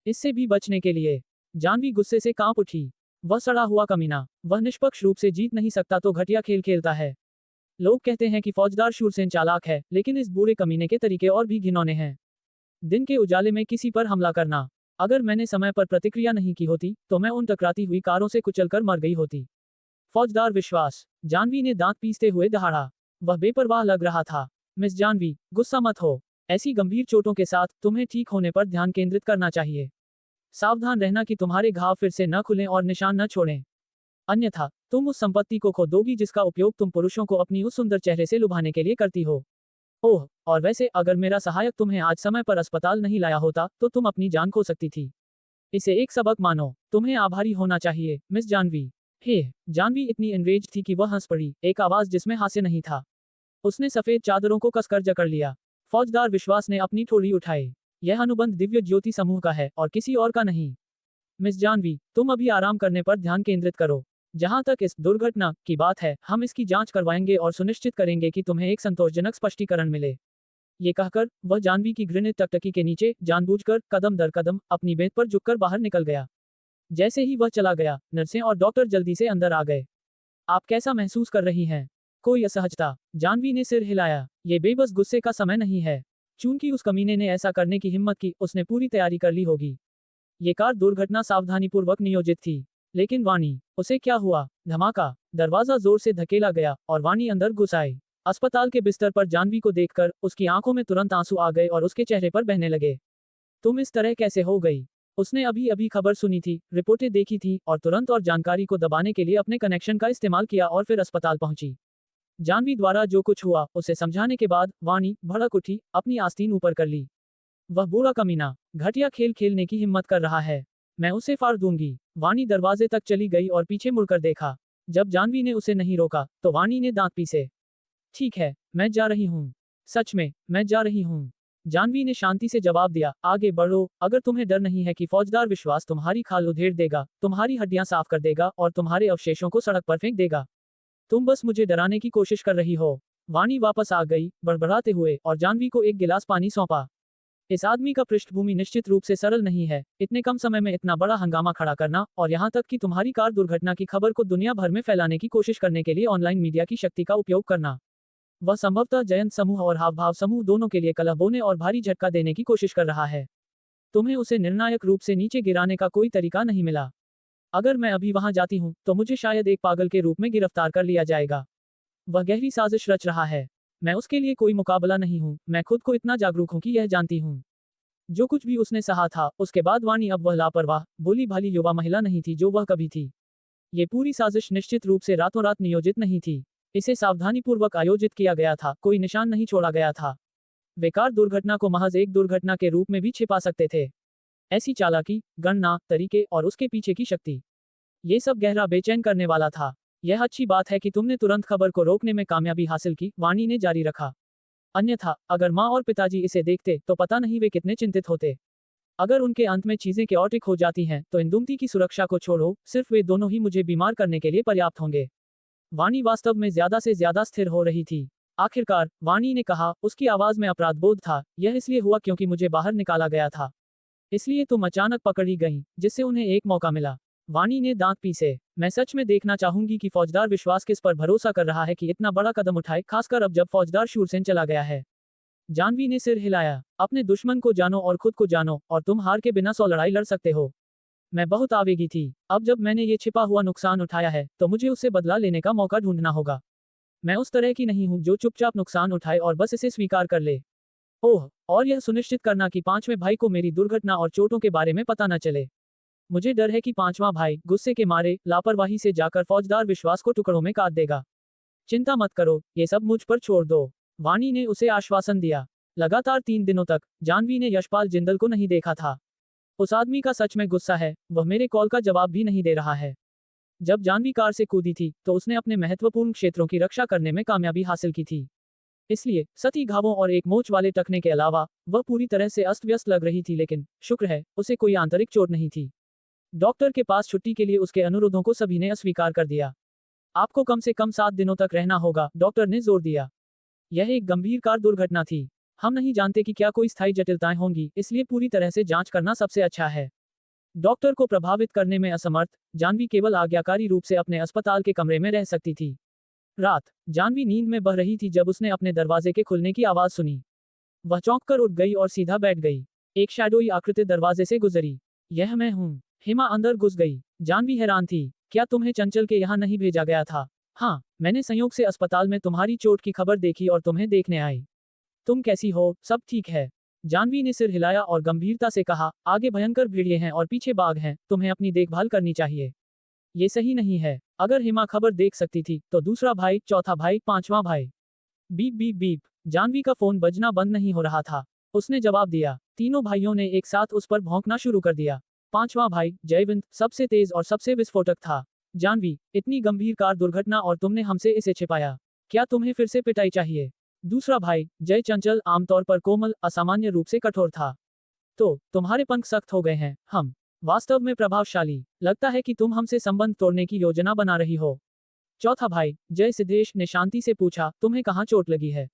इससे भी बचने के लिए। जानवी गुस्से से कांप उठी। वह सड़ा हुआ कमीना, वह निष्पक्ष रूप से जीत नहीं सकता तो घटिया खेल खेलता है। लोग कहते हैं कि फौजदार शूरसेन चालाक है, लेकिन इस बूढ़े कमीने के तरीके और भी घिनौने हैं। दिन के उजाले में किसी पर हमला करना। अगर मैंने समय पर प्रतिक्रिया नहीं की होती तो मैं उन टकराती हुई कारों से कुचलकर मर गई होती। फौजदार विश्वास। जानवी ने दांत पीसते हुए दहाड़ा। वह बेपरवाह लग रहा था। मिस जानवी, गुस्सा मत हो। ऐसी गंभीर चोटों के साथ तुम्हें ठीक होने पर ध्यान केंद्रित करना चाहिए। सावधान रहना कि तुम्हारे घाव फिर से न खुलें और निशान न छोड़ें। अन्यथा तुम उस संपत्ति को खो दोगी जिसका उपयोग तुम पुरुषों को अपनी उस सुंदर चेहरे से लुभाने के लिए करती हो। ओह, और वैसे अगर मेरा सहायक तुम्हें आज समय पर अस्पताल नहीं लाया होता तो तुम अपनी जान खो सकती थी। इसे एक सबक मानो। तुम्हें आभारी होना चाहिए, मिस जानवी। हे। जानवी इतनी एनरेज थी कि वह हंस पड़ी, एक आवाज जिसमें हास्य नहीं था। उसने सफेद चादरों को कसकर जकड़ लिया। फौजदार विश्वास ने अपनी ठोड़ी उठाई। यह अनुबंध दिव्य ज्योति समूह का है और किसी और का नहीं। मिस जानवी, तुम अभी आराम करने पर ध्यान केंद्रित करो। जहां तक इस दुर्घटना की बात है, हम इसकी जांच करवाएंगे और सुनिश्चित करेंगे कि तुम्हें एक संतोषजनक स्पष्टीकरण मिले। ये कहकर वह जानवी की घृणित टकटकी के नीचे जानबूझकर कदम दर कदम अपनी बेंत पर झुककर बाहर निकल गया। जैसे ही वह चला गया, नर्सें और डॉक्टर जल्दी से अंदर आ गए। आप कैसा महसूस कर रही हैं? कोई असहजता? जानवी ने सिर हिलाया। ये बेबस गुस्से का समय नहीं है। चूंकि उस कमीने ने ऐसा करने की हिम्मत की, उसने पूरी तैयारी कर ली होगी। ये कार दुर्घटना सावधानीपूर्वक नियोजित थी। लेकिन वाणी, उसे क्या हुआ? धमाका, दरवाजा जोर से धकेला गया और वाणी अंदर घुस आई। अस्पताल के बिस्तर पर जानवी को देखकर उसकी आंखों में तुरंत आंसू आ गए और उसके चेहरे पर बहने लगे। तुम इस तरह कैसे हो गई? उसने अभी अभी खबर सुनी थी, रिपोर्टें देखी थी और तुरंत और जानकारी को दबाने के लिए अपने कनेक्शन का इस्तेमाल किया और फिर अस्पताल पहुंची। जानवी द्वारा जो कुछ हुआ उसे समझाने के बाद वाणी भड़क उठी, अपनी आस्तीन ऊपर कर ली। वह बूढ़ा कमीना घटिया खेल खेलने की हिम्मत कर रहा है, मैं उसे फाड़ दूंगी। वाणी दरवाजे तक चली गई और पीछे मुड़कर देखा। जब जानवी ने उसे नहीं रोका तो वाणी ने दांत पीसे। ठीक है, मैं जा रही हूँ। सच में, मैं जा रही हूँ। जानवी ने शांति से जवाब दिया, आगे बढ़ो। अगर तुम्हें डर नहीं है कि फौजदार विश्वास तुम्हारी खाल उधेड़ देगा, तुम्हारी हड्डियां साफ कर देगा और तुम्हारे अवशेषों को सड़क पर फेंक देगा, तुम बस मुझे डराने की कोशिश कर रही हो। वाणी वापस आ गई, बड़बड़ाते हुए, और जानवी को एक गिलास पानी सौंपा। इस आदमी का पृष्ठभूमि निश्चित रूप से सरल नहीं है, इतने कम समय में इतना बड़ा हंगामा खड़ा करना और यहाँ तक कि तुम्हारी कार दुर्घटना की खबर को दुनिया भर में फैलाने की कोशिश करने के लिए ऑनलाइन मीडिया की शक्ति का उपयोग करना। वह संभवतः जयंत समूह और हाव भाव समूह दोनों के लिए कलह बोने और भारी झटका देने की कोशिश कर रहा है। तुम्हें उसे निर्णायक रूप से नीचे गिराने का कोई तरीका नहीं मिला। अगर मैं अभी वहां जाती हूं तो मुझे शायद एक पागल के रूप में गिरफ्तार कर लिया जाएगा। वह गहरी साजिश रच रहा है। मैं उसके लिए कोई मुकाबला नहीं हूं, मैं खुद को इतना जागरूक हूं कि यह जानती हूं। जो कुछ भी उसने सहा था उसके बाद वाणी अब वह लापरवाह, भोली भाली युवा महिला नहीं थी जो वह कभी थी। ये पूरी साजिश निश्चित रूप से रातों रात नियोजित नहीं थी। इसे सावधानीपूर्वक आयोजित किया गया था, कोई निशान नहीं छोड़ा गया था। वे कार दुर्घटना को महज एक दुर्घटना के रूप में भी छिपा सकते थे। ऐसी चालाकी, गणना, तरीके और उसके पीछे की शक्ति, ये सब गहरा बेचैन करने वाला था। यह अच्छी बात है कि तुमने तुरंत खबर को रोकने में कामयाबी हासिल की, वाणी ने जारी रखा। अन्यथा अगर माँ और पिताजी इसे देखते तो पता नहीं वे कितने चिंतित होते। अगर उनके अंत में चीजें केओटिक हो जाती हैं तो इंदुमती की सुरक्षा को छोड़ो, सिर्फ वे दोनों ही मुझे बीमार करने के लिए पर्याप्त होंगे। वाणी वास्तव में ज्यादा से ज्यादा स्थिर हो रही थी। आखिरकार, वाणी ने कहा, उसकी आवाज में अपराध बोध था, यह इसलिए हुआ क्योंकि मुझे बाहर निकाला गया था। इसलिए तुम अचानक पकड़ी गई, जिससे उन्हें एक मौका मिला। वाणी ने दांत पीसे। मैं सच में देखना चाहूंगी कि फौजदार विश्वास किस पर भरोसा कर रहा है कि इतना बड़ा कदम उठाए, खासकर अब जब फौजदार शूरसेन चला गया है। जानवी ने सिर हिलाया। अपने दुश्मन को जानो और खुद को जानो, और तुम हार के बिना 100 लड़ाई लड़ सकते हो। मैं बहुत आवेगी थी। अब जब मैंने ये छिपा हुआ नुकसान उठाया है तो मुझे उससे बदला लेने का मौका ढूंढना होगा। मैं उस तरह की नहीं हूं जो चुपचाप नुकसान उठाए और बस इसे स्वीकार कर ले। ओह, और यह सुनिश्चित करना कि पांचवें भाई को मेरी दुर्घटना और चोटों के बारे में पता न चले। मुझे डर है कि पांचवां भाई गुस्से के मारे लापरवाही से जाकर फौजदार विश्वास को टुकड़ों में काट देगा। चिंता मत करो, ये सब मुझ पर छोड़ दो, वाणी ने उसे आश्वासन दिया। लगातार 3 दिनों तक जानवी ने यशपाल जिंदल को नहीं देखा था। उस आदमी का सच में गुस्सा है, वह मेरे कॉल का जवाब भी नहीं दे रहा है। जब जानवी कार से कूदी थी तो उसने अपने महत्वपूर्ण क्षेत्रों की रक्षा करने में कामयाबी हासिल की थी। इसलिए सती घावों और एक मोच वाले टखने के अलावा वह पूरी तरह से अस्त व्यस्त लग रही थी, लेकिन शुक्र है उसे कोई आंतरिक चोट नहीं थी। डॉक्टर के पास छुट्टी के लिए उसके अनुरोधों को सभी ने अस्वीकार कर दिया। आपको कम से कम 7 दिनों तक रहना होगा, डॉक्टर ने जोर दिया। यह एक गंभीर कार दुर्घटना थी। हम नहीं जानते कि क्या कोई स्थायी जटिलताएं होंगी, इसलिए पूरी तरह से जांच करना सबसे अच्छा है। डॉक्टर को प्रभावित करने में असमर्थ जानवी केवल आज्ञाकारी रूप से अपने अस्पताल के कमरे में रह सकती थी। रात, जानवी नींद में बह रही थी जब उसने अपने दरवाजे के खुलने की आवाज सुनी। वह चौंक कर उठ गई और सीधा बैठ गई। एक शैडोई आकृति दरवाजे से गुजरी। यह मैं हूँ। हिमा अंदर घुस गई। जानवी हैरान थी। क्या तुम्हें चंचल के यहाँ नहीं भेजा गया था? हाँ, मैंने संयोग से अस्पताल में तुम्हारी चोट की खबर देखी और तुम्हें देखने आई। तुम कैसी हो? सब ठीक है? जानवी ने सिर हिलाया और गंभीरता से कहा, आगे भयंकर भेड़िए हैं और पीछे बाघ हैं, तुम्हें अपनी देखभाल करनी चाहिए। ये सही नहीं है। अगर हिमा खबर देख सकती थी तो दूसरा भाई, चौथा भाई, पांचवा भाई। Beep beep beep. जानवी का फोन बजना बंद नहीं हो रहा था। उसने जवाब दिया। तीनों भाइयों ने एक साथ उस पर भौंकना शुरू कर दिया। पांचवा भाई, जयवंत, सबसे तेज और सबसे विस्फोटक था। जानवी, इतनी गंभीर कार दुर्घटना और तुमने हमसे इसे छिपाया। क्या तुम्हें फिर से पिटाई चाहिए? दूसरा भाई, जय चंचल, आमतौर पर कोमल, असामान्य रूप से कठोर था। तो तुम्हारे पंख सख्त हो गए हैं। हम वास्तव में प्रभावशाली। लगता है कि तुम हमसे संबंध तोड़ने की योजना बना रही हो। चौथा भाई, जय सिद्धेश, ने शांति से पूछा, तुम्हें कहाँ चोट लगी है?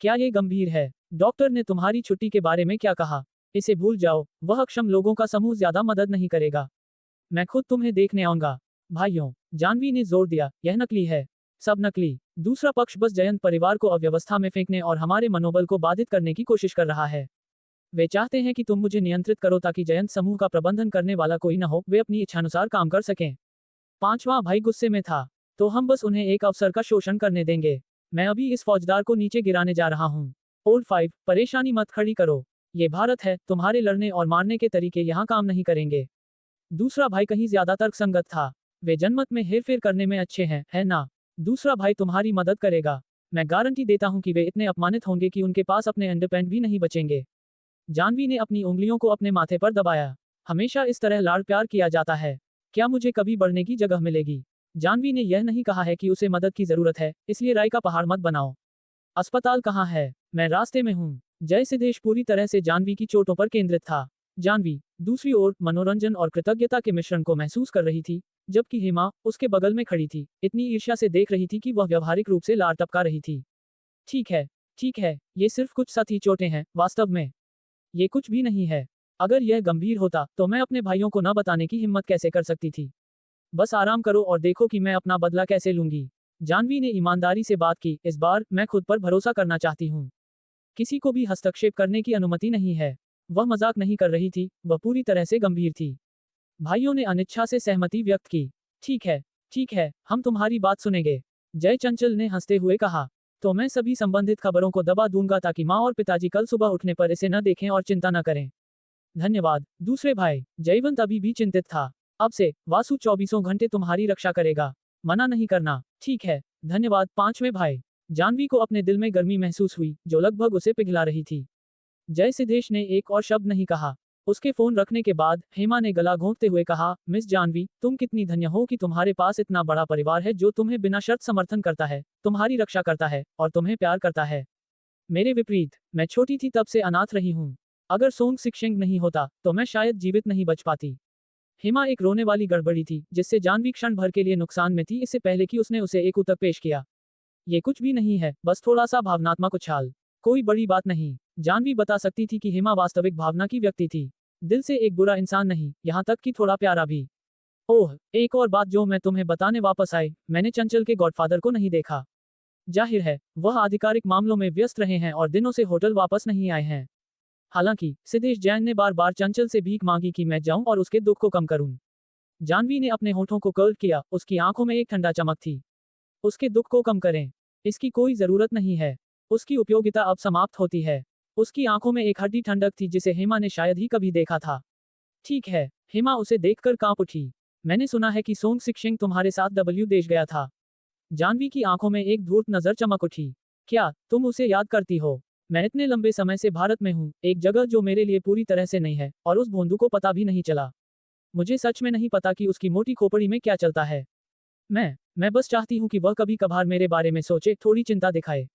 क्या ये गंभीर है? डॉक्टर ने तुम्हारी छुट्टी के बारे में क्या कहा? इसे भूल जाओ, वह अक्षम लोगों का समूह ज्यादा मदद नहीं करेगा। मैं खुद तुम्हें देखने आऊंगा। भाइयों, जानवी ने जोर दिया, यह नकली है। सब नकली। दूसरा पक्ष बस जयंत परिवार को अव्यवस्था में फेंकने और हमारे मनोबल को बाधित करने की कोशिश कर रहा है। वे चाहते हैं कि तुम मुझे नियंत्रित करो ताकि जयंत समूह का प्रबंधन करने वाला कोई न हो, वे अपनी इच्छानुसार काम कर सकें। पांचवा भाई गुस्से में था। तो हम बस उन्हें एक अवसर का शोषण करने देंगे। मैं अभी इस फौजदार को नीचे गिराने जा रहा हूँ। ओल्ड 5, परेशानी मत खड़ी करो। ये भारत है, तुम्हारे लड़ने और मारने के तरीके यहाँ काम नहीं करेंगे। दूसरा भाई कहीं ज्यादा तर्कसंगत था। वे जनमत में हेरफेर करने में अच्छे हैं, है ना? दूसरा भाई तुम्हारी मदद करेगा। मैं गारंटी देता हूँ कि वे इतने अपमानित होंगे कि उनके पास अपने अंडरपैंट भी नहीं बचेंगे। जानवी ने अपनी उंगलियों को अपने माथे पर दबाया। हमेशा इस तरह लाड़ प्यार किया जाता है। क्या मुझे कभी बढ़ने की जगह मिलेगी? जानवी ने यह नहीं कहा है कि उसे मदद की जरूरत है, इसलिए राय का पहाड़ मत बनाओ। अस्पताल कहाँ है? मैं रास्ते में हूँ। जय सिद्धेश पूरी तरह से जानवी की चोटों पर केंद्रित था। जानवी दूसरी ओर मनोरंजन और कृतज्ञता के मिश्रण को महसूस कर रही थी, जबकि हेमा उसके बगल में खड़ी थी, इतनी ईर्ष्या से देख रही थी कि वह व्यावहारिक रूप से लार टपका रही थी। ठीक है, ये सिर्फ कुछ सतही चोटें हैं, वास्तव में ये कुछ भी नहीं है। अगर यह गंभीर होता तो मैं अपने भाइयों को न बताने की हिम्मत कैसे कर सकती थी? बस आराम करो और देखो कि मैं अपना बदला कैसे लूंगी। जानवी ने ईमानदारी से बात की, इस बार मैं खुद पर भरोसा करना चाहती हूँ। किसी को भी हस्तक्षेप करने की अनुमति नहीं है। वह मजाक नहीं कर रही थी, वह पूरी तरह से गंभीर थी। भाइयों ने अनिच्छा से सहमति व्यक्त की। ठीक है, हम तुम्हारी बात सुनेंगे। जय चंचल ने हंसते हुए कहा। तो मैं सभी संबंधित खबरों को दबा दूंगा ताकि माँ और पिताजी कल सुबह उठने पर इसे न देखें और चिंता न करें। धन्यवाद। दूसरे भाई जयवंत अभी भी चिंतित था। अब से वासु 24 घंटे तुम्हारी रक्षा करेगा। मना नहीं करना। ठीक है, धन्यवाद। पांचवें भाई जानवी को अपने दिल में गर्मी महसूस हुई, जो लगभग उसे पिघला रही थी। जय सिद्धेश ने एक और शब्द नहीं कहा। उसके फोन रखने के बाद हेमा ने गला घोंटते हुए कहा, मिस जानवी, तुम कितनी धन्य हो कि तुम्हारे पास इतना बड़ा परिवार है जो तुम्हें बिना शर्त समर्थन करता है, तुम्हारी रक्षा करता है और तुम्हें प्यार करता है। मेरे विपरीत, मैं छोटी थी तब से अनाथ रही हूँ। अगर सोंग सिक्शेंग नहीं होता तो मैं शायद जीवित नहीं बच पाती। हेमा एक रोने वाली गड़बड़ी थी, जिससे जानवी क्षण भर के लिए नुकसान में थी, इससे पहले कि उसने उसे एक उत्तर पेश किया। ये कुछ भी नहीं है, बस थोड़ा सा भावनात्मक उछाल। कोई बड़ी बात नहीं। जानवी बता सकती थी कि हेमा वास्तविक भावना की व्यक्ति थी। दिल से एक बुरा इंसान नहीं, यहाँ तक कि थोड़ा प्यारा भी। ओह, एक और बात जो मैं तुम्हें बताने वापस आई, मैंने चंचल के गॉडफादर को नहीं देखा। जाहिर है, वह आधिकारिक मामलों में व्यस्त रहे हैं और दिनों से होटल वापस नहीं आए हैं। हालांकि सिद्धेश जैन ने बार बार चंचल से भीख मांगी कि मैं जाऊं और उसके दुख को कम करूं। जानवी ने अपने होठों को कर्ल किया, उसकी आंखों में एक ठंडा चमक थी। उसके दुख को कम करें। इसकी कोई जरूरत नहीं है। उसकी उपयोगिता अब समाप्त होती है। उसकी आंखों में एक हड्डी ठंडक थी जिसे हेमा ने शायद ही कभी देखा था। ठीक है, हेमा उसे देखकर कांप उठी। मैंने सुना है कि सोंग सिक्शिंग तुम्हारे साथ डब्ल्यू देश गया था। जानवी की आंखों में एक धूर्त नजर चमक उठी। क्या तुम उसे याद करती हो? मैं इतने लंबे समय से भारत में हूँ, एक जगह जो मेरे लिए पूरी तरह से नहीं है, और उस भोंदू को पता भी नहीं चला। मुझे सच में नहीं पता कि उसकी मोटी खोपड़ी में क्या चलता है। मैं बस चाहती हूँ कि वह कभी कभार मेरे बारे में सोचे, थोड़ी चिंता दिखाए।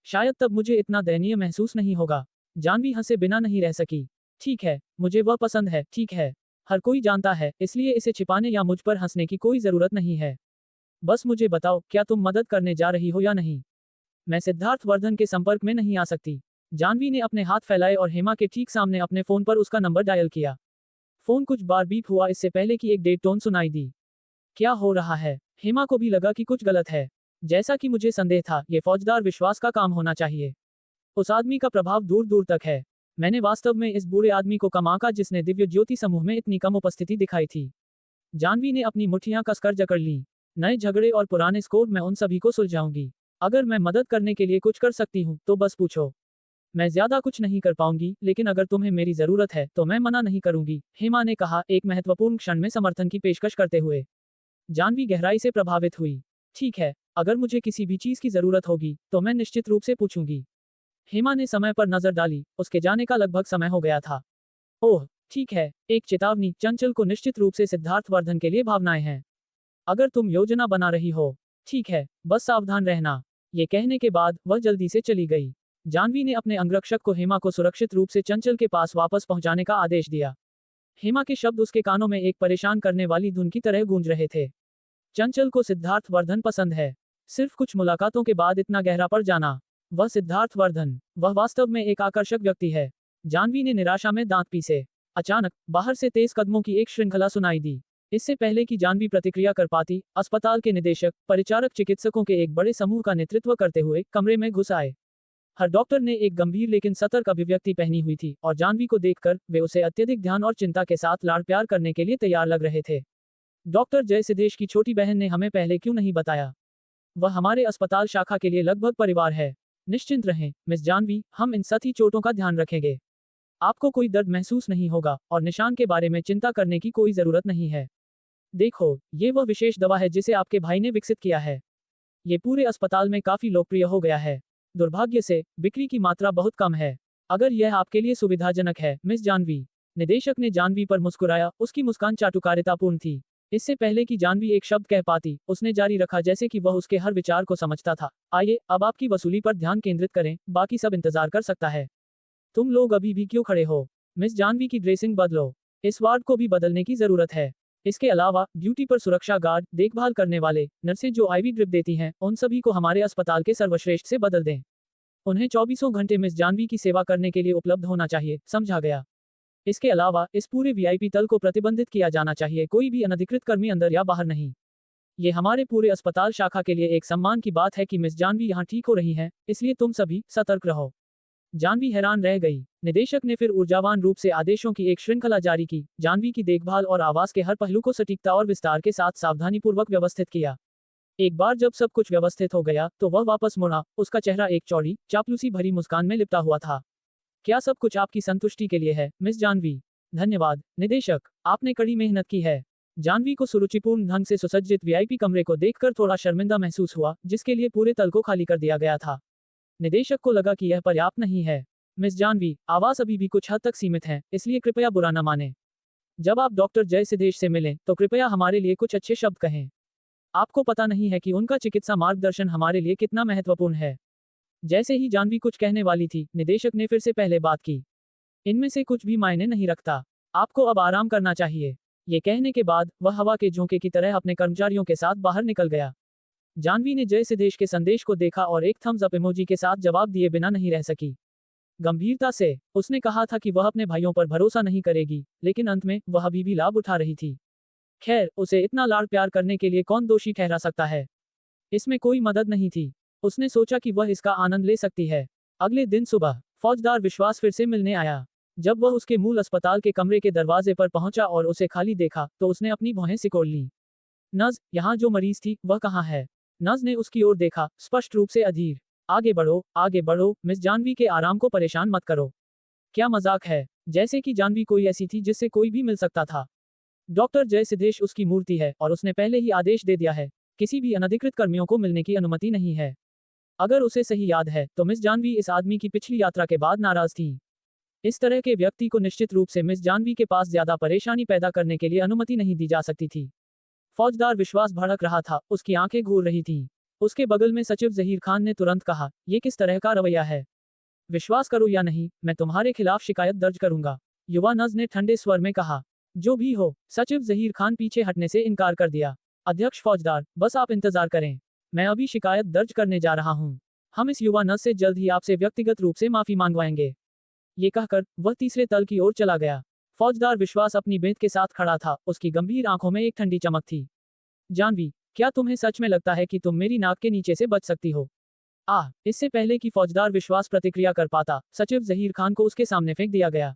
शायद तब मुझे इतना दयनीय महसूस नहीं होगा। जानवी हंसे बिना नहीं रह सकी। ठीक है, मुझे वह पसंद है, ठीक है। हर कोई जानता है, इसलिए इसे छिपाने या मुझ पर हंसने की कोई जरूरत नहीं है। बस मुझे बताओ, क्या तुम मदद करने जा रही हो या नहीं? मैं सिद्धार्थ वर्धन के संपर्क में नहीं आ सकती। जानवी ने अपने हाथ फैलाए और हेमा के ठीक सामने अपने फोन पर उसका नंबर डायल किया। फोन कुछ बार बीप हुआ, इससे पहले कि एक डेड टोन सुनाई दी। क्या हो रहा है? हेमा को भी लगा कि कुछ गलत है। जैसा कि मुझे संदेह था, ये फौजदार विश्वास का काम होना चाहिए। उस आदमी का प्रभाव दूर दूर तक है। मैंने वास्तव में इस बूढ़े आदमी को कम आंका जिसने दिव्य ज्योति समूह में इतनी कम उपस्थिति दिखाई थी। जानवी ने अपनी मुट्ठियां कसकर जकड़ ली। नए झगड़े और पुराने स्कोर, मैं उन सभी को सुलझाऊंगी। अगर मैं मदद करने के लिए कुछ कर सकती हूँ तो बस पूछो। मैं ज्यादा कुछ नहीं कर पाऊंगी, लेकिन अगर तुम्हें मेरी जरूरत है तो मैं मना नहीं करूंगी, हेमा ने कहा, एक महत्वपूर्ण क्षण में समर्थन की पेशकश करते हुए। जानवी गहराई से प्रभावित हुई। ठीक है, अगर मुझे किसी भी चीज की जरूरत होगी तो मैं निश्चित रूप से पूछूंगी। हेमा ने समय पर नजर डाली, उसके जाने का लगभग समय हो गया था। ओह, ठीक है, एक चेतावनी, चंचल को निश्चित रूप से सिद्धार्थ वर्धन के लिए भावनाएं हैं। अगर तुम योजना बना रही हो, ठीक है, बस सावधान रहना। ये कहने के बाद वह जल्दी से चली गई। जानवी ने अपने अंगरक्षक को हेमा को सुरक्षित रूप से चंचल के पास वापस पहुंचाने का आदेश दिया। हेमा के शब्द उसके कानों में एक परेशान करने वाली धुन की तरह गूंज रहे थे। चंचल को सिद्धार्थ वर्धन पसंद है। सिर्फ कुछ मुलाकातों के बाद इतना गहरा पड़ जाना। वह सिद्धार्थ वर्धन, वह वास्तव में एक आकर्षक व्यक्ति है। जानवी ने निराशा में दांत पीसे। अचानक बाहर से तेज कदमों की एक श्रृंखला सुनाई दी। इससे पहले कि जानवी प्रतिक्रिया कर पाती, अस्पताल के निदेशक, परिचारक चिकित्सकों के एक बड़े समूह का नेतृत्व करते हुए कमरे में घुस आए। हर डॉक्टर ने एक गंभीर लेकिन सतर्क अभिव्यक्ति पहनी हुई थी, और जानवी को देखकर वे उसे अत्यधिक ध्यान और चिंता के साथ लाड़ प्यार करने के लिए तैयार लग रहे थे। डॉक्टर जय सिद्धेश की छोटी बहन ने हमें पहले क्यों नहीं बताया? वह हमारे अस्पताल शाखा के लिए लगभग परिवार है। निश्चिंत रहें मिस जानवी, हम इन सभी चोटों का ध्यान रखेंगे। आपको कोई दर्द महसूस नहीं होगा और निशान के बारे में चिंता करने की कोई जरूरत नहीं है। देखो, ये वह विशेष दवा है जिसे आपके भाई ने विकसित किया है। ये पूरे अस्पताल में काफी लोकप्रिय हो गया है। दुर्भाग्य से बिक्री की मात्रा बहुत कम है। अगर यह आपके लिए सुविधाजनक है मिस जानवी। निदेशक ने जानवी पर मुस्कुराया, उसकी मुस्कान चाटुकारितापूर्ण थी। इससे पहले कि जानवी एक शब्द कह पाती, उसने जारी रखा जैसे कि वह उसके हर विचार को समझता था। आइए अब आपकी वसूली पर ध्यान केंद्रित करें, बाकी सब इंतजार कर सकता है। तुम लोग अभी भी क्यों खड़े हो? मिस जानवी की ड्रेसिंग बदलो। इस वार्ड को भी बदलने की जरूरत है। इसके अलावा ड्यूटी पर सुरक्षा गार्ड, देखभाल करने वाले, नर्सें जो आईवी ड्रिप देती हैं, उन सभी को हमारे अस्पताल के सर्वश्रेष्ठ से बदल दें। उन्हें 24 घंटे मिस जानवी की सेवा करने के लिए उपलब्ध होना चाहिए, समझा गया? इसके अलावा इस पूरे वीआईपी तल को प्रतिबंधित किया जाना चाहिए, कोई भी अनधिकृत कर्मी अंदर या बाहर नहीं। ये हमारे पूरे अस्पताल शाखा के लिए एक सम्मान की बात है कि मिस जानवी यहाँ ठीक हो रही हैं, इसलिए तुम सभी सतर्क रहो। जानवी हैरान रह गई। निदेशक ने फिर ऊर्जावान रूप से आदेशों की एक श्रृंखला जारी की। जानवी की देखभाल और आवास के हर पहलू को सटीकता और विस्तार के साथ सावधानीपूर्वक व्यवस्थित किया। एक बार जब सब कुछ व्यवस्थित हो गया तो वह वापस मुड़ा। उसका चेहरा एक चौड़ी, चापलूसी भरी मुस्कान में लिपटा हुआ था। क्या सब कुछ आपकी संतुष्टि के लिए है मिस जानवी? धन्यवाद निदेशक, आपने कड़ी मेहनत की है। जानवी को सुरुचिपूर्ण ढंग से सुसज्जित वीआईपी कमरे को देखकर थोड़ा शर्मिंदा महसूस हुआ, जिसके लिए पूरे तल को खाली कर दिया गया था। निदेशक को लगा कि यह पर्याप्त नहीं है। मिस जानवी, आवास अभी भी कुछ हद तक सीमित है, इसलिए कृपया बुरा न माने। जब आप डॉक्टर जय सिद्धेश से मिलें तो कृपया हमारे लिए कुछ अच्छे शब्द कहें। आपको पता नहीं है कि उनका चिकित्सा मार्गदर्शन हमारे लिए कितना महत्वपूर्ण है। जैसे ही जानवी कुछ कहने वाली थी, निदेशक ने फिर से पहले बात की। इनमें से कुछ भी मायने नहीं रखता। आपको अब आराम करना चाहिए। ये कहने के बाद वह हवा के झोंके की तरह अपने कर्मचारियों के साथ बाहर निकल गया। जानवी ने जय सिद्धेश के संदेश को देखा और एक थम्स अप इमोजी के साथ जवाब दिए बिना नहीं रह सकी। गंभीरता से उसने कहा था कि वह अपने भाइयों पर भरोसा नहीं करेगी, लेकिन अंत में वह अभी भी लाभ उठा रही थी। खैर, उसे इतना लाड़ प्यार करने के लिए कौन दोषी ठहरा सकता है? इसमें कोई मदद नहीं थी। उसने सोचा कि वह इसका आनंद ले सकती है। अगले दिन सुबह फौजदार विश्वास फिर से मिलने आया। जब वह उसके मूल अस्पताल के कमरे के दरवाजे पर पहुंचा और उसे खाली देखा तो उसने अपनी भौहें सिकोड़ लीं। नज, यहाँ जो मरीज थी वह कहाँ है? नज ने उसकी ओर देखा, स्पष्ट रूप से अधीर। आगे बढ़ो, मिस जानवी के आराम को परेशान मत करो। क्या मजाक है? जैसे कि जानवी कोई ऐसी थी जिससे कोई भी मिल सकता था। डॉक्टर जय सिद्धेश उसकी मूर्ति है और उसने पहले ही आदेश दे दिया है, किसी भी अनधिकृत कर्मियों को मिलने की अनुमति नहीं है। अगर उसे सही याद है तो मिस जानवी इस आदमी की पिछली यात्रा के बाद नाराज थी। इस तरह के व्यक्ति को निश्चित रूप से मिस जानवी के पास ज्यादा परेशानी पैदा करने के लिए अनुमति नहीं दी जा सकती थी। फौजदार विश्वास भड़क रहा था, उसकी आंखें घूर रही थीं। उसके बगल में सचिव जहीर खान ने तुरंत कहा, यह किस तरह का रवैया है? विश्वास करो या नहीं, मैं तुम्हारे खिलाफ शिकायत दर्ज करूंगा। युवा नज ने ठंडे स्वर में कहा। जो भी हो, सचिव जहीर खान पीछे हटने से इनकार कर दिया। अध्यक्ष फौजदार, बस आप इंतजार करें, मैं अभी शिकायत दर्ज करने जा रहा हूं। हम इस युवा नज से जल्द ही आपसे व्यक्तिगत रूप से माफी मांगवाएंगे। ये कहकर वह तीसरे तल की ओर चला गया। फौजदार विश्वास अपनी बेंत के साथ खड़ा था, उसकी गंभीर आंखों में एक ठंडी चमक थी। जानवी, क्या तुम्हें सच में लगता है कि तुम मेरी नाक के नीचे से बच सकती हो? इससे पहले कि फौजदार विश्वास प्रतिक्रिया कर पाता, सचिव जहीर खान को उसके सामने फेंक दिया गया।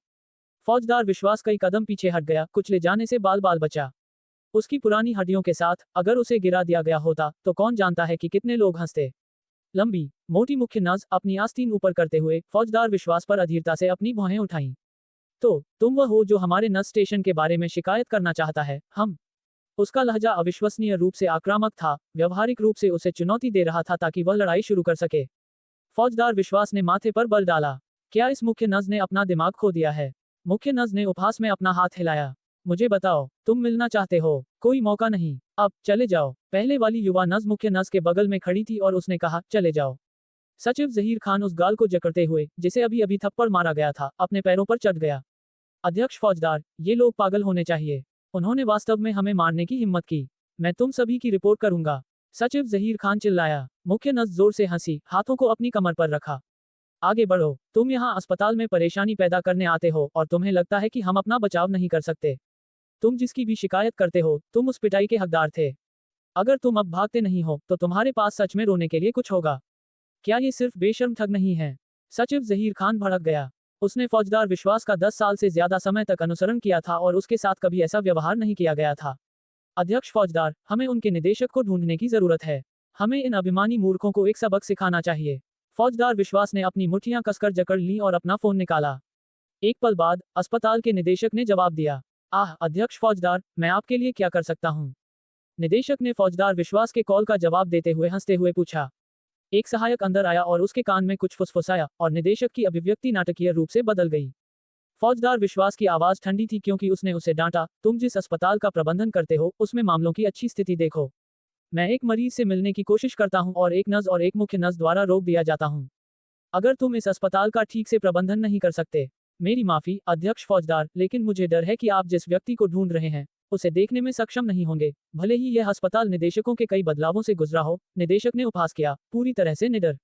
फौजदार विश्वास कई कदम पीछे हट गया, कुचले जाने से बाल बाल बचा। उसकी पुरानी हड्डियों के साथ अगर उसे गिरा दिया गया होता तो कौन जानता है कि कितने लोग हंसते। लंबी मोटी मुख्य नज अपनी आस्तीन ऊपर करते हुए फौजदार विश्वास पर अधीरता से अपनी भौहें उठाईं। तो तुम वह हो जो हमारे नस स्टेशन के बारे में शिकायत करना चाहता है? हम। उसका लहजा अविश्वसनीय रूप से आक्रामक था, व्यवहारिक रूप से उसे चुनौती दे रहा था ताकि वह लड़ाई शुरू कर सके। फौजदार विश्वास ने माथे पर बल डाला। क्या इस मुख्य नज ने अपना दिमाग खो दिया है? मुख्य नज ने उपहास में अपना हाथ हिलाया। मुझे बताओ, तुम मिलना चाहते हो? कोई मौका नहीं, अब चले जाओ। पहले वाली युवा नज मुख्य नज के बगल में खड़ी थी और उसने कहा, चले जाओ। सचिव जहीर खान उस गाल को जकड़ते हुए, जिसे अभी अभी थप्पड़ मारा गया था, अपने पैरों पर चढ़ गया। अध्यक्ष फौजदार, ये लोग पागल होने चाहिए। उन्होंने वास्तव में हमें मारने की हिम्मत की। मैं तुम सभी की रिपोर्ट करूंगा। सचिव जहीर खान चिल्लाया। मुख्य नज जोर से हंसी, हाथों को अपनी कमर पर रखा। आगे बढ़ो, तुम यहाँ अस्पताल में परेशानी पैदा करने आते हो और तुम्हें लगता है कि हम अपना बचाव नहीं कर सकते। तुम जिसकी भी शिकायत करते हो, तुम उस पिटाई के हकदार थे। अगर तुम अब भागते नहीं हो तो तुम्हारे पास सच में रोने के लिए कुछ होगा। क्या ये सिर्फ बेशर्म ठग नहीं है? सचिव जहीर खान भड़क गया। उसने फौजदार विश्वास का 10 साल से ज्यादा समय तक अनुसरण किया था और उसके साथ कभी ऐसा व्यवहार नहीं किया गया था। अध्यक्ष फौजदार, हमें उनके निदेशक को ढूंढने की जरूरत है। हमें इन अभिमानी मूर्खों को एक सबक सिखाना चाहिए। फौजदार विश्वास ने अपनी मुट्ठियां कसकर जकड़ ली और अपना फोन निकाला। एक पल बाद अस्पताल के निदेशक ने जवाब दिया। आह अध्यक्ष फौजदार, मैं आपके लिए क्या कर सकता हूँ? निदेशक ने फौजदार विश्वास के कॉल का जवाब देते हुए हंसते हुए पूछा। एक सहायक अंदर आया और उसके कान में कुछ फुसफुसाया और निदेशक की अभिव्यक्ति नाटकीय रूप से बदल गई। फौजदार विश्वास की आवाज ठंडी थी क्योंकि उसने उसे डांटा, तुम जिस अस्पताल का प्रबंधन करते हो उसमें मामलों की अच्छी स्थिति देखो। मैं एक मरीज से मिलने की कोशिश करता हूं और एक नर्स और एक मुख्य नर्स द्वारा रोक दिया जाता हूं। अगर तुम इस अस्पताल का ठीक से प्रबंधन नहीं कर सकते, मेरी माफी अध्यक्ष फौजदार, लेकिन मुझे डर है कि आप जिस व्यक्ति को ढूंढ रहे हैं उसे देखने में सक्षम नहीं होंगे, भले ही यह अस्पताल निदेशकों के कई बदलावों से गुजरा हो। निदेशक ने उपहास किया, पूरी तरह से निडर।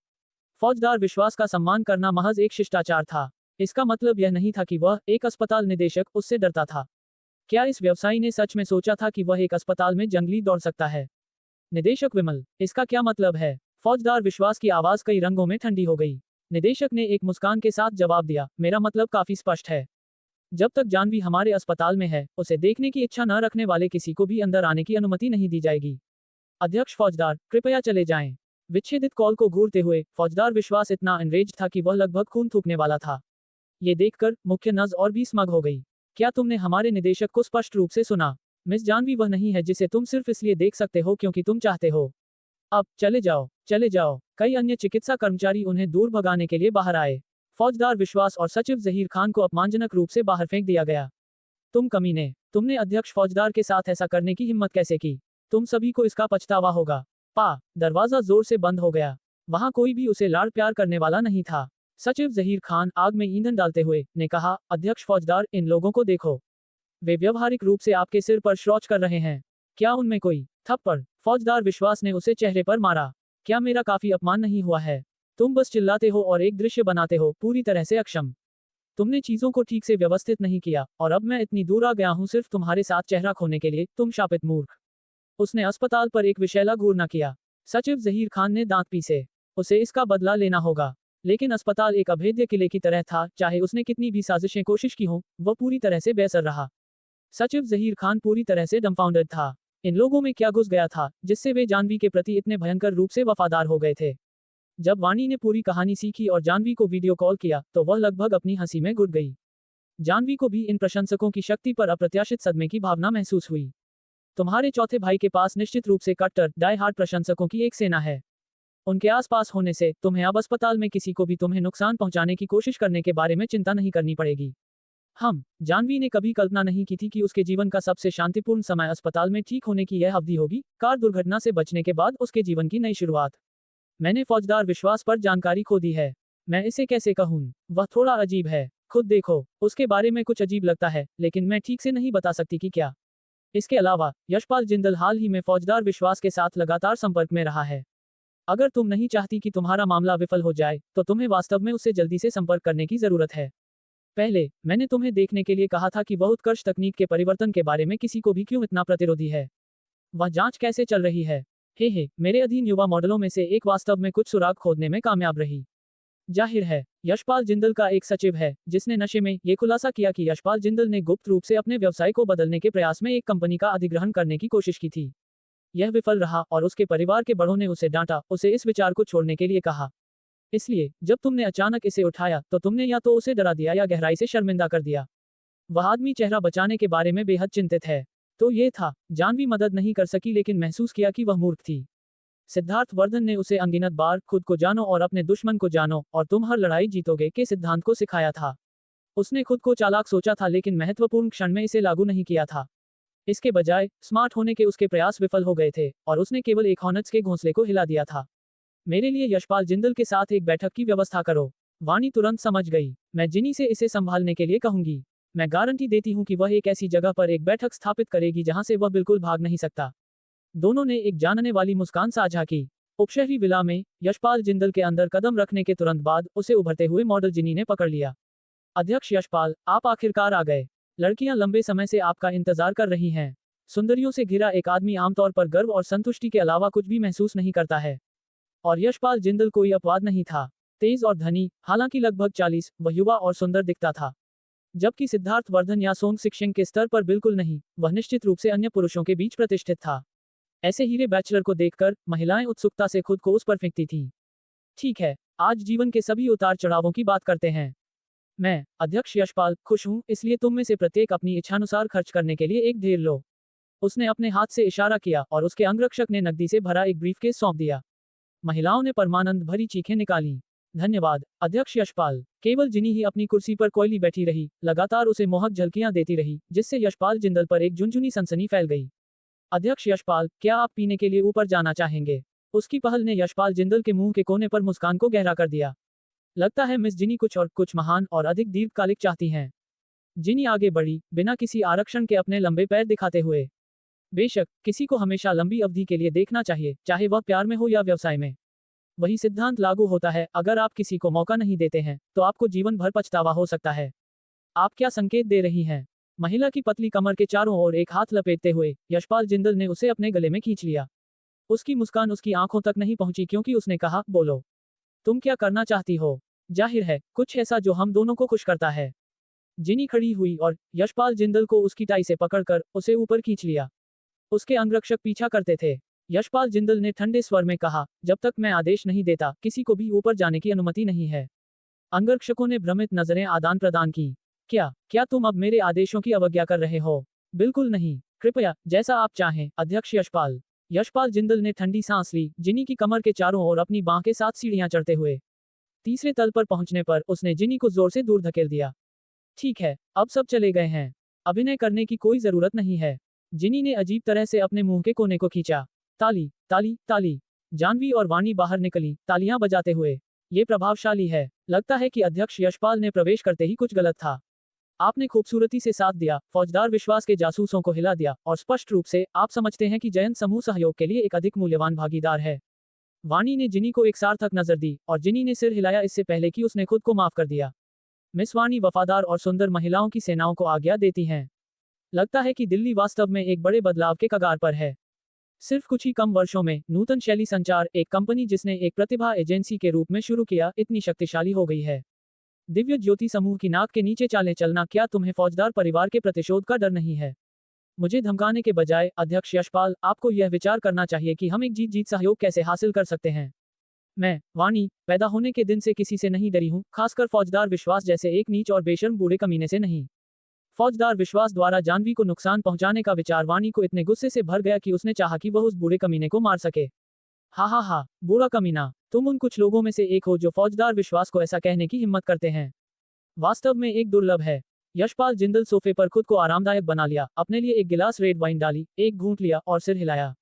फौजदार विश्वास का सम्मान करना महज एक शिष्टाचार था। इसका मतलब यह नहीं था कि वह, एक अस्पताल निदेशक, उससे डरता था। क्या इस व्यवसायी ने सच में सोचा था कि वह एक अस्पताल में जंगली दौड़ सकता है? निदेशक विमल, इसका क्या मतलब है? फौजदार विश्वास की आवाज कई रंगों में ठंडी हो गई। निदेशक ने एक मुस्कान के साथ जवाब दिया, मेरा मतलब काफी स्पष्ट है। जब तक जानवी हमारे अस्पताल में है, उसे देखने की इच्छा न रखने वाले किसी को भी अंदर आने की अनुमति नहीं दी जाएगी। अध्यक्ष फौजदार, कृपया चले जाएं। विच्छेदित कॉल को घूरते हुए फौजदार विश्वास इतना एनरेज था कि वह लगभग खून थूकने वाला था। ये देखकर मुख्य नर्स और भी स्मग हो गई। क्या तुमने हमारे निदेशक को स्पष्ट रूप से सुना? मिस जानवी वह नहीं है जिसे तुम सिर्फ इसलिए देख सकते हो क्योंकि तुम चाहते हो। अब चले जाओ, चले जाओ। कई अन्य चिकित्सा कर्मचारी उन्हें दूर भगाने के लिए बाहर आए। फौजदार विश्वास और सचिव जहीर खान को अपमानजनक रूप से बाहर फेंक दिया गया। तुम कमीने, तुमने अध्यक्ष फौजदार के साथ ऐसा करने की हिम्मत कैसे की? तुम सभी को इसका पछतावा होगा। दरवाजा जोर से बंद हो गया। वहां कोई भी उसे लाड़ प्यार करने वाला नहीं था। सचिव जहीर खान आग में ईंधन डालते हुए ने कहा, अध्यक्ष फौजदार, इन लोगों को देखो। वे व्यावहारिक रूप से आपके सिर पर शौच कर रहे हैं। क्या उनमें कोई थप्पड़? फौजदार विश्वास ने उसे चेहरे पर मारा। क्या मेरा काफी अपमान नहीं हुआ है? तुम बस चिल्लाते हो और एक दृश्य बनाते हो, पूरी तरह से अक्षम। तुमने चीजों को ठीक से व्यवस्थित नहीं किया और अब मैं इतनी दूर आ गया हूं सिर्फ तुम्हारे साथ चेहरा खोने के लिए, तुम शापित मूर्ख। उसने अस्पताल पर एक विषैला घूरना किया। सचिव जहीर खान ने दांत पीसे। उसे इसका बदला लेना होगा। लेकिन अस्पताल एक अभेद्य किले की तरह था, चाहे उसने कितनी भी साजिशें कोशिश की हों, वह पूरी तरह से बेअसर रहा। सचिव जहीर खान पूरी तरह से डंफाउंडेड था। इन लोगों में क्या घुस गया था जिससे वे जानवी के प्रति इतने भयंकर रूप से वफादार हो गए थे? जब वाणी ने पूरी कहानी सीखी और जानवी को वीडियो कॉल किया तो वह लगभग अपनी हंसी में घुट गई। जानवी को भी इन प्रशंसकों की शक्ति पर अप्रत्याशित सदमे की भावना महसूस हुई। तुम्हारे चौथे भाई के पास निश्चित रूप से कट्टर, डाई हार्ड प्रशंसकों की एक सेना है। उनके आसपास होने से तुम्हें अब अस्पताल में किसी को भी तुम्हें नुकसान पहुंचाने की कोशिश करने के बारे में चिंता नहीं करनी पड़ेगी। जानवी ने कभी कल्पना नहीं की थी कि उसके जीवन का सबसे शांतिपूर्ण समय अस्पताल में ठीक होने की यह अवधि होगी, कार दुर्घटना से बचने के बाद उसके जीवन की नई शुरुआत। मैंने फौजदार विश्वास पर जानकारी खो दी है। मैं इसे कैसे कहूँ? वह थोड़ा अजीब है। खुद देखो, उसके बारे में कुछ अजीब लगता है, लेकिन मैं ठीक से नहीं बता सकती कि क्या। इसके अलावा यशपाल जिंदल हाल ही में फौजदार विश्वास के साथ लगातार संपर्क में रहा है। अगर तुम नहीं चाहती कि तुम्हारा मामला विफल हो जाए, तो तुम्हें वास्तव में उससे जल्दी से संपर्क करने की जरूरत है। पहले मैंने तुम्हें देखने के लिए कहा था कि वह उत्कर्ष तकनीक के परिवर्तन के बारे में किसी को भी क्यों इतना प्रतिरोधी है। वह जांच कैसे चल रही है? हे, मेरे अधीन युवा मॉडलों में से एक वास्तव में कुछ सुराग खोदने में कामयाब रही। जाहिर है, यशपाल जिंदल का एक सचिव है जिसने नशे में ये खुलासा किया कि यशपाल जिंदल ने गुप्त रूप से अपने व्यवसाय को बदलने के प्रयास में एक कंपनी का अधिग्रहण करने की कोशिश की थी। यह विफल रहा और उसके परिवार के बड़ों ने उसे डांटा, उसे इस विचार को छोड़ने के लिए कहा। इसलिए जब तुमने अचानक इसे उठाया तो तुमने या तो उसे डरा दिया या गहराई से शर्मिंदा कर दिया। वह आदमी चेहरा बचाने के बारे में बेहद चिंतित है। तो ये था। जानवी मदद नहीं कर सकी लेकिन महसूस किया कि वह मूर्ख थी। सिद्धार्थ वर्धन ने उसे अनगिनत बार खुद को जानो और अपने दुश्मन को जानो और तुम हर लड़ाई जीतोगे के सिद्धांत को सिखाया था। उसने खुद को चालाक सोचा था लेकिन महत्वपूर्ण क्षण में इसे लागू नहीं किया था। इसके बजाय स्मार्ट होने के उसके प्रयास विफल हो गए थे और उसने केवल एक हॉर्नेट्स के घोंसले को हिला दिया था। मेरे लिए यशपाल जिंदल के साथ एक बैठक की व्यवस्था करो। वाणी तुरंत समझ गई। मैं जिनी से इसे संभालने के लिए कहूंगी। मैं गारंटी देती हूं कि वह एक ऐसी जगह पर एक बैठक स्थापित करेगी जहां से वह बिल्कुल भाग नहीं सकता। दोनों ने एक जानने वाली मुस्कान साझा की। उपशहरी विला में यशपाल जिंदल के अंदर कदम रखने के तुरंत बाद उसे उभरते हुए मॉडल जिनी ने पकड़ लिया। अध्यक्ष यशपाल, आप आखिरकार आ गए। लड़कियां लंबे समय से आपका इंतजार कर रही हैं। सुंदरियों से घिरा एक आदमी आमतौर पर गर्व और संतुष्टि के अलावा कुछ भी महसूस नहीं करता है। और यशपाल जिंदल कोई अपवाद नहीं था। तेज और धनी, हालांकि लगभग 40, वह युवा और सुंदर दिखता था। जबकि सिद्धार्थ वर्धन या सोंग सिक्शिंग के स्तर पर बिल्कुल नहीं, वह निश्चित रूप से अन्य पुरुषों के बीच प्रतिष्ठित था। ऐसे हीरे बैचलर को देखकर महिलाएं उत्सुकता से खुद को उस पर फेंकती थीं। ठीक है, आज जीवन के सभी उतार चढ़ावों की बात करते हैं। मैं, अध्यक्ष यशपाल, खुश हूं, इसलिए तुम में से प्रत्येक अपनी इच्छानुसार खर्च करने के लिए एक ढेर लो। उसने अपने हाथ से इशारा किया और उसके अंगरक्षक ने नकदी से भरा एक ब्रीफकेस सौंप दिया। महिलाओं ने परमानंद भरी चीखें निकाली। धन्यवाद, अध्यक्ष यशपाल। केवल जिनी ही अपनी कुर्सी पर कोयली बैठी रही, लगातार उसे मोहक झलकियां देती रही, जिससे यशपाल जिंदल पर एक झुनझुनी सनसनी फैल गई। अध्यक्ष यशपाल, क्या आप पीने के लिए ऊपर जाना चाहेंगे? उसकी पहल ने यशपाल जिंदल के मुंह के कोने पर मुस्कान को गहरा कर दिया। लगता है मिस जिनी कुछ महान और अधिक दीर्घकालिक चाहती हैं। जिनी आगे बढ़ी, बिना किसी आरक्षण के अपने लंबे पैर दिखाते हुए। बेशक, किसी को हमेशा लंबी अवधि के लिए देखना चाहिए, चाहे वह प्यार में हो या व्यवसाय में। वही सिद्धांत लागू होता है, अगर आप किसी को मौका नहीं देते हैं, तो आपको जीवन भर पछतावा हो सकता है। आप क्या संकेत दे रही हैं? महिला की पतली कमर के चारों ओर एक हाथ लपेटते हुए यशपाल जिंदल ने उसे अपने गले में खींच लिया। उसकी मुस्कान उसकी आंखों तक नहीं पहुंची क्योंकि उसने कहा, बोलो, तुम क्या करना चाहती हो? जाहिर है, कुछ ऐसा जो हम दोनों को खुश करता है। जिनी खड़ी हुई और यशपाल जिंदल को उसकी टाई से पकड़कर उसे ऊपर खींच लिया। उसके अंगरक्षक पीछा करते थे। यशपाल जिंदल ने ठंडे स्वर में कहा, जब तक मैं आदेश नहीं देता, किसी को भी ऊपर जाने की अनुमति नहीं है। अंगरक्षकों ने भ्रमित नजरें आदान प्रदान की। क्या तुम अब मेरे आदेशों की अवज्ञा कर रहे हो? बिल्कुल नहीं, कृपया, जैसा आप चाहें, अध्यक्ष यशपाल। यशपाल जिंदल ने ठंडी सांस ली, जिनी की कमर के चारों ओर अपनी बांह के साथ सीढ़ियां चढ़ते हुए। तीसरे तल पर पहुंचने पर उसने जिनी को जोर से दूर धकेल दिया। ठीक है, अब सब चले गए हैं। अभिनय करने की कोई जरूरत नहीं है। जिनी ने अजीब तरह से अपने मुंह के कोने को खींचा। ताली, ताली, ताली। जानवी और वाणी बाहर निकली, तालियां बजाते हुए। ये प्रभावशाली है। लगता है कि अध्यक्ष यशपाल ने प्रवेश करते ही कुछ गलत था। आपने खूबसूरती से साथ दिया, फौजदार विश्वास के जासूसों को हिला दिया, और स्पष्ट रूप से आप समझते हैं कि जयंत समूह सहयोग के लिए एक अधिक मूल्यवान भागीदार है। वाणी ने जिनी को एक सार्थक नजर दी, और जिनी ने सिर हिलाया इससे पहले कि उसने खुद को माफ कर दिया। मिस वाणी वफादार और सुंदर महिलाओं की सेनाओं को आज्ञा देती हैं। लगता है कि दिल्ली वास्तव में एक बड़े बदलाव के कगार पर है। सिर्फ कुछ ही कम वर्षों में नूतन शैली संचार, एक कंपनी जिसने एक प्रतिभा एजेंसी के रूप में शुरू किया, इतनी शक्तिशाली हो गई है। दिव्य ज्योति समूह की नाक के नीचे चालें चलना। क्या तुम्हें फौजदार परिवार के प्रतिशोध का डर नहीं है? मुझे धमकाने के बजाय, अध्यक्ष यशपाल, आपको यह विचार करना चाहिए कि हम एक जीत-जीत सहयोग कैसे हासिल कर सकते हैं। मैं, वाणी, पैदा होने के दिन से किसी से नहीं डरी हूं, खासकर फौजदार विश्वास जैसे एक नीच और बेशर्म बूढ़े कमीने से नहीं। फौजदार विश्वास द्वारा जानवी को नुकसान पहुंचाने का विचार वाणी को इतने गुस्से से भर गया कि उसने चाहा कि वह उस बूढ़े कमीने को मार सके। हा, बूढ़ा कमीना, तुम उन कुछ लोगों में से एक हो जो फौजदार विश्वास को ऐसा कहने की हिम्मत करते हैं। वास्तव में एक दुर्लभ है। यशपाल जिंदल सोफे पर खुद को आरामदायक बना लिया, अपने लिए एक गिलास रेड वाइन डाली, एक घूंट लिया और सिर हिलाया।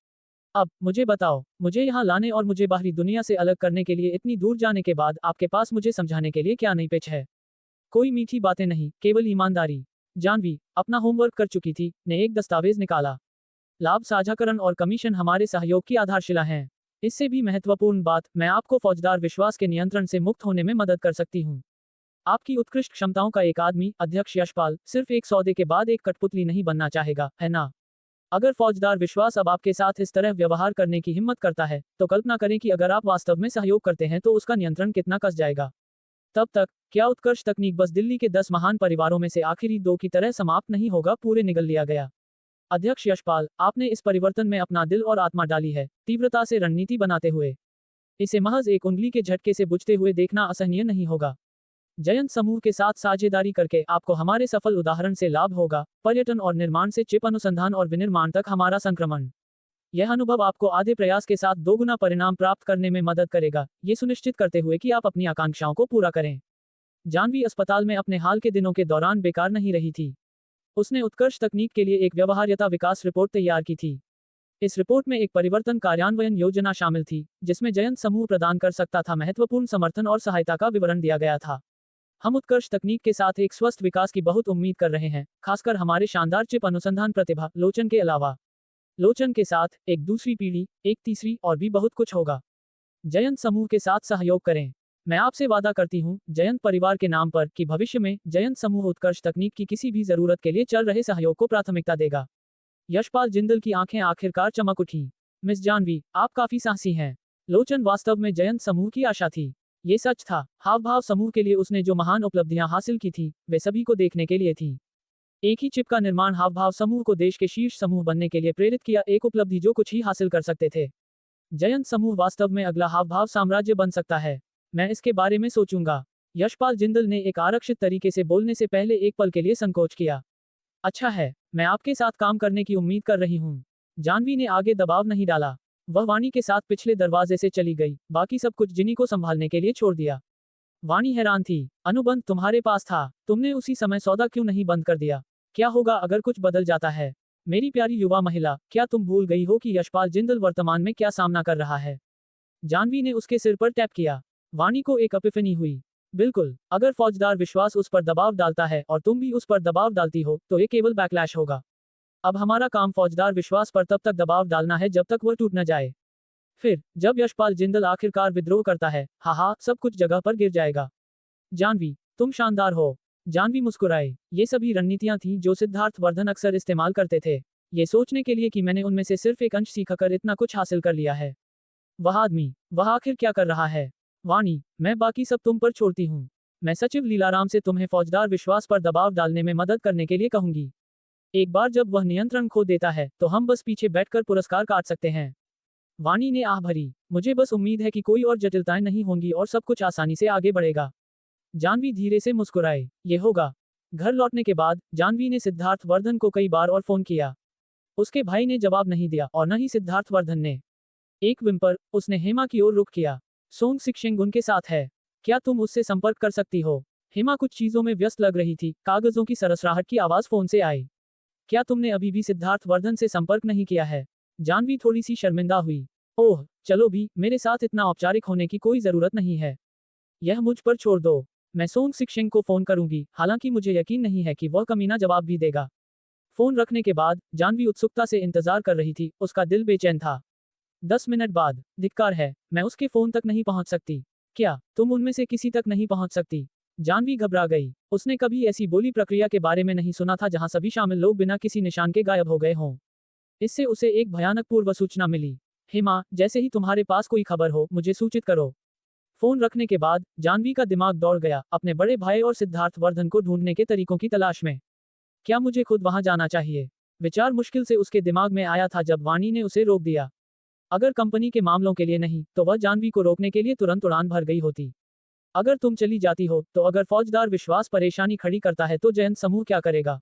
अब मुझे बताओ, मुझे यहाँ लाने और मुझे बाहरी दुनिया से अलग करने के लिए इतनी दूर जाने के बाद आपके पास मुझे समझाने के लिए क्या नई पिच है? कोई मीठी बातें नहीं, केवल ईमानदारी। जानवी, अपना होमवर्क कर चुकी थी, ने एक दस्तावेज निकाला। लाभ साझाकरण और कमीशन हमारे सहयोग की आधारशिला हैं। इससे भी महत्वपूर्ण बात, मैं आपको फौजदार विश्वास के नियंत्रण से मुक्त होने में मदद कर सकती हूँ। आपकी उत्कृष्ट क्षमताओं का एक आदमी, अध्यक्ष यशपाल, सिर्फ एक सौदे के बाद एक कठपुतली नहीं बनना चाहेगा, है ना? अगर फौजदार विश्वास अब आपके साथ इस तरह व्यवहार करने की हिम्मत करता है, तो कल्पना करें कि अगर आप वास्तव में सहयोग करते हैं तो उसका नियंत्रण कितना कस जाएगा। तब तक, क्या उत्कर्ष तकनीक बस दिल्ली के 10 महान परिवारों में से आखिरी 2 की तरह समाप्त नहीं होगा, पूरे निगल लिया गया। अध्यक्ष यशपाल, आपने इस परिवर्तन में अपना दिल और आत्मा डाली है, तीव्रता से रणनीति बनाते हुए। इसे महज एक उंगली के झटके से बुझते हुए देखना असहनीय नहीं होगा। जयंत समूह के साथ साझेदारी करके आपको हमारे सफल उदाहरण से लाभ होगा, पर्यटन और निर्माण से चिप अनुसंधान और विनिर्माण तक हमारा संक्रमण। यह अनुभव आपको आधे प्रयास के साथ दोगुना परिणाम प्राप्त करने में मदद करेगा, ये सुनिश्चित करते हुए कि आप अपनी आकांक्षाओं को पूरा करें। जानवी अस्पताल में अपने हाल के दिनों के दौरान बेकार नहीं रही थी। उसने उत्कर्ष तकनीक के लिए एक व्यवहार्यता विकास रिपोर्ट तैयार की थी। इस रिपोर्ट में एक परिवर्तन कार्यान्वयन योजना शामिल थी, जिसमें जयंत समूह प्रदान कर सकता था महत्वपूर्ण समर्थन और सहायता का विवरण दिया गया था। हम उत्कर्ष तकनीक के साथ एक स्वस्थ विकास की बहुत उम्मीद कर रहे हैं, खासकर हमारे शानदार चिप अनुसंधान प्रतिभा, लोचन के अलावा। लोचन के साथ, एक दूसरी पीढ़ी, एक तीसरी, और भी बहुत कुछ होगा। जयंत समूह के साथ सहयोग करें। मैं आपसे वादा करती हूँ, जयंत परिवार के नाम पर, कि भविष्य में, जयंत समूह उत्कर्ष तकनीक की किसी भी जरूरत के लिए चल रहे सहयोग को प्राथमिकता देगा। यशपाल जिंदल की आंखें आखिरकार चमक उठी। मिस जानवी, आप काफी साहसी हैं। लोचन वास्तव में जयंत समूह की आशा थी। ये सच था, हाव भाव समूह के लिए उसने जो महान उपलब्धियां हासिल की थी वे सभी को देखने के लिए थी। एक ही चिप का निर्माण हाव भाव समूह को देश के शीर्ष समूह बनने के लिए प्रेरित किया, एक उपलब्धि जो कुछ ही हासिल कर सकते थे। जयंत समूह वास्तव में अगला हाव भाव साम्राज्य बन सकता है। मैं इसके बारे में सोचूंगा। यशपाल जिंदल ने एक आरक्षित तरीके से बोलने से पहले एक पल के लिए संकोच किया। अच्छा है, मैं आपके साथ काम करने की उम्मीद कर रही हूँ। जानवी ने आगे दबाव नहीं डाला। वह वाणी के साथ पिछले दरवाजे से चली गई, बाकी सब कुछ जिनी को संभालने के लिए छोड़ दिया। वाणी हैरान थी। अनुबंध तुम्हारे पास था, तुमने उसी समय सौदा क्यों नहीं बंद कर दिया? क्या होगा अगर कुछ बदल जाता है? मेरी प्यारी युवा महिला, क्या तुम भूल गई हो कि यशपाल जिंदल वर्तमान में क्या सामना कर रहा है? जानवी ने उसके सिर पर टैप किया। वाणी को एक एपिफनी हुई। बिल्कुल, अगर फौजदार विश्वास उस पर दबाव डालता है और तुम भी उस पर दबाव डालती हो तो ये केवल बैकलैश होगा। अब हमारा काम फौजदार विश्वास पर तब तक दबाव डालना है जब तक वह टूट न जाए। फिर जब यशपाल जिंदल आखिरकार विद्रोह करता है, हाँ, सब कुछ जगह पर गिर जाएगा। जानवी, तुम शानदार हो। जानवी मुस्कुराए। ये सभी रणनीतियां थीं जो सिद्धार्थ वर्धन अक्सर इस्तेमाल करते थे, ये सोचने के लिए कि मैंने उनमें से सिर्फ एक अंश सीखकर इतना कुछ हासिल कर लिया है। वह आदमी, वह आखिर क्या कर रहा है? वाणी, मैं बाकी सब तुम पर छोड़ती हूँ। मैं सचिव लीलाराम से तुम्हें फौजदार विश्वास पर दबाव डालने में मदद करने के लिए कहूंगी। एक बार जब वह नियंत्रण खो देता है तो हम बस पीछे बैठकर पुरस्कार काट सकते हैं। वाणी ने आह भरी। मुझे बस उम्मीद है कि कोई और जटिलताएं नहीं होंगी और सब कुछ आसानी से आगे बढ़ेगा। जानवी धीरे से मुस्कुराए। ये होगा। घर लौटने के बाद जानवी ने सिद्धार्थ वर्धन को कई बार और फोन किया। उसके भाई ने जवाब नहीं दिया और न ही सिद्धार्थ वर्धन ने। एक विम्पर, उसने हेमा की ओर रुख किया। सोंग सिक्शेंग उनके साथ है। क्या तुम उससे संपर्क कर सकती हो? हेमा कुछ चीजों में व्यस्त लग रही थी। कागजों की सरसराहट की आवाज फोन से आई। क्या तुमने अभी भी सिद्धार्थ वर्धन से संपर्क नहीं किया है? जानवी थोड़ी सी शर्मिंदा हुई। ओह, चलो भी, मेरे साथ इतना औपचारिक होने की कोई जरूरत नहीं है। यह मुझ पर छोड़ दो। मैं सोंग सिक्शेंग को फोन करूंगी, हालांकि मुझे यकीन नहीं है कि वह कमीना जवाब भी देगा। फोन रखने के बाद जानवी उत्सुकता से इंतजार कर रही थी, उसका दिल बेचैन था। 10 मिनट बाद, धिक्कार है, मैं उसके फोन तक नहीं पहुंच सकती। क्या तुम उनमें से किसी तक नहीं पहुंच सकती? जानवी घबरा गई। उसने कभी ऐसी बोली प्रक्रिया के बारे में नहीं सुना था जहां सभी शामिल लोग बिना किसी निशान के गायब हो गए हों। इससे उसे एक भयानक पूर्व सूचना मिली। हेमा, जैसे ही तुम्हारे पास कोई खबर हो मुझे सूचित करो। फोन रखने के बाद जानवी का दिमाग दौड़ गया, अपने बड़े भाई और सिद्धार्थ वर्धन को ढूंढने के तरीकों की तलाश में। क्या मुझे खुद वहां जाना चाहिए? विचार मुश्किल से उसके दिमाग में आया था जब वाणी ने उसे रोक दिया। अगर कंपनी के मामलों के लिए नहीं तो वह जानवी को रोकने के लिए तुरंत उड़ान भर गई होती। अगर तुम चली जाती हो तो अगर फौजदार विश्वास परेशानी खड़ी करता है तो जयंत समूह क्या करेगा?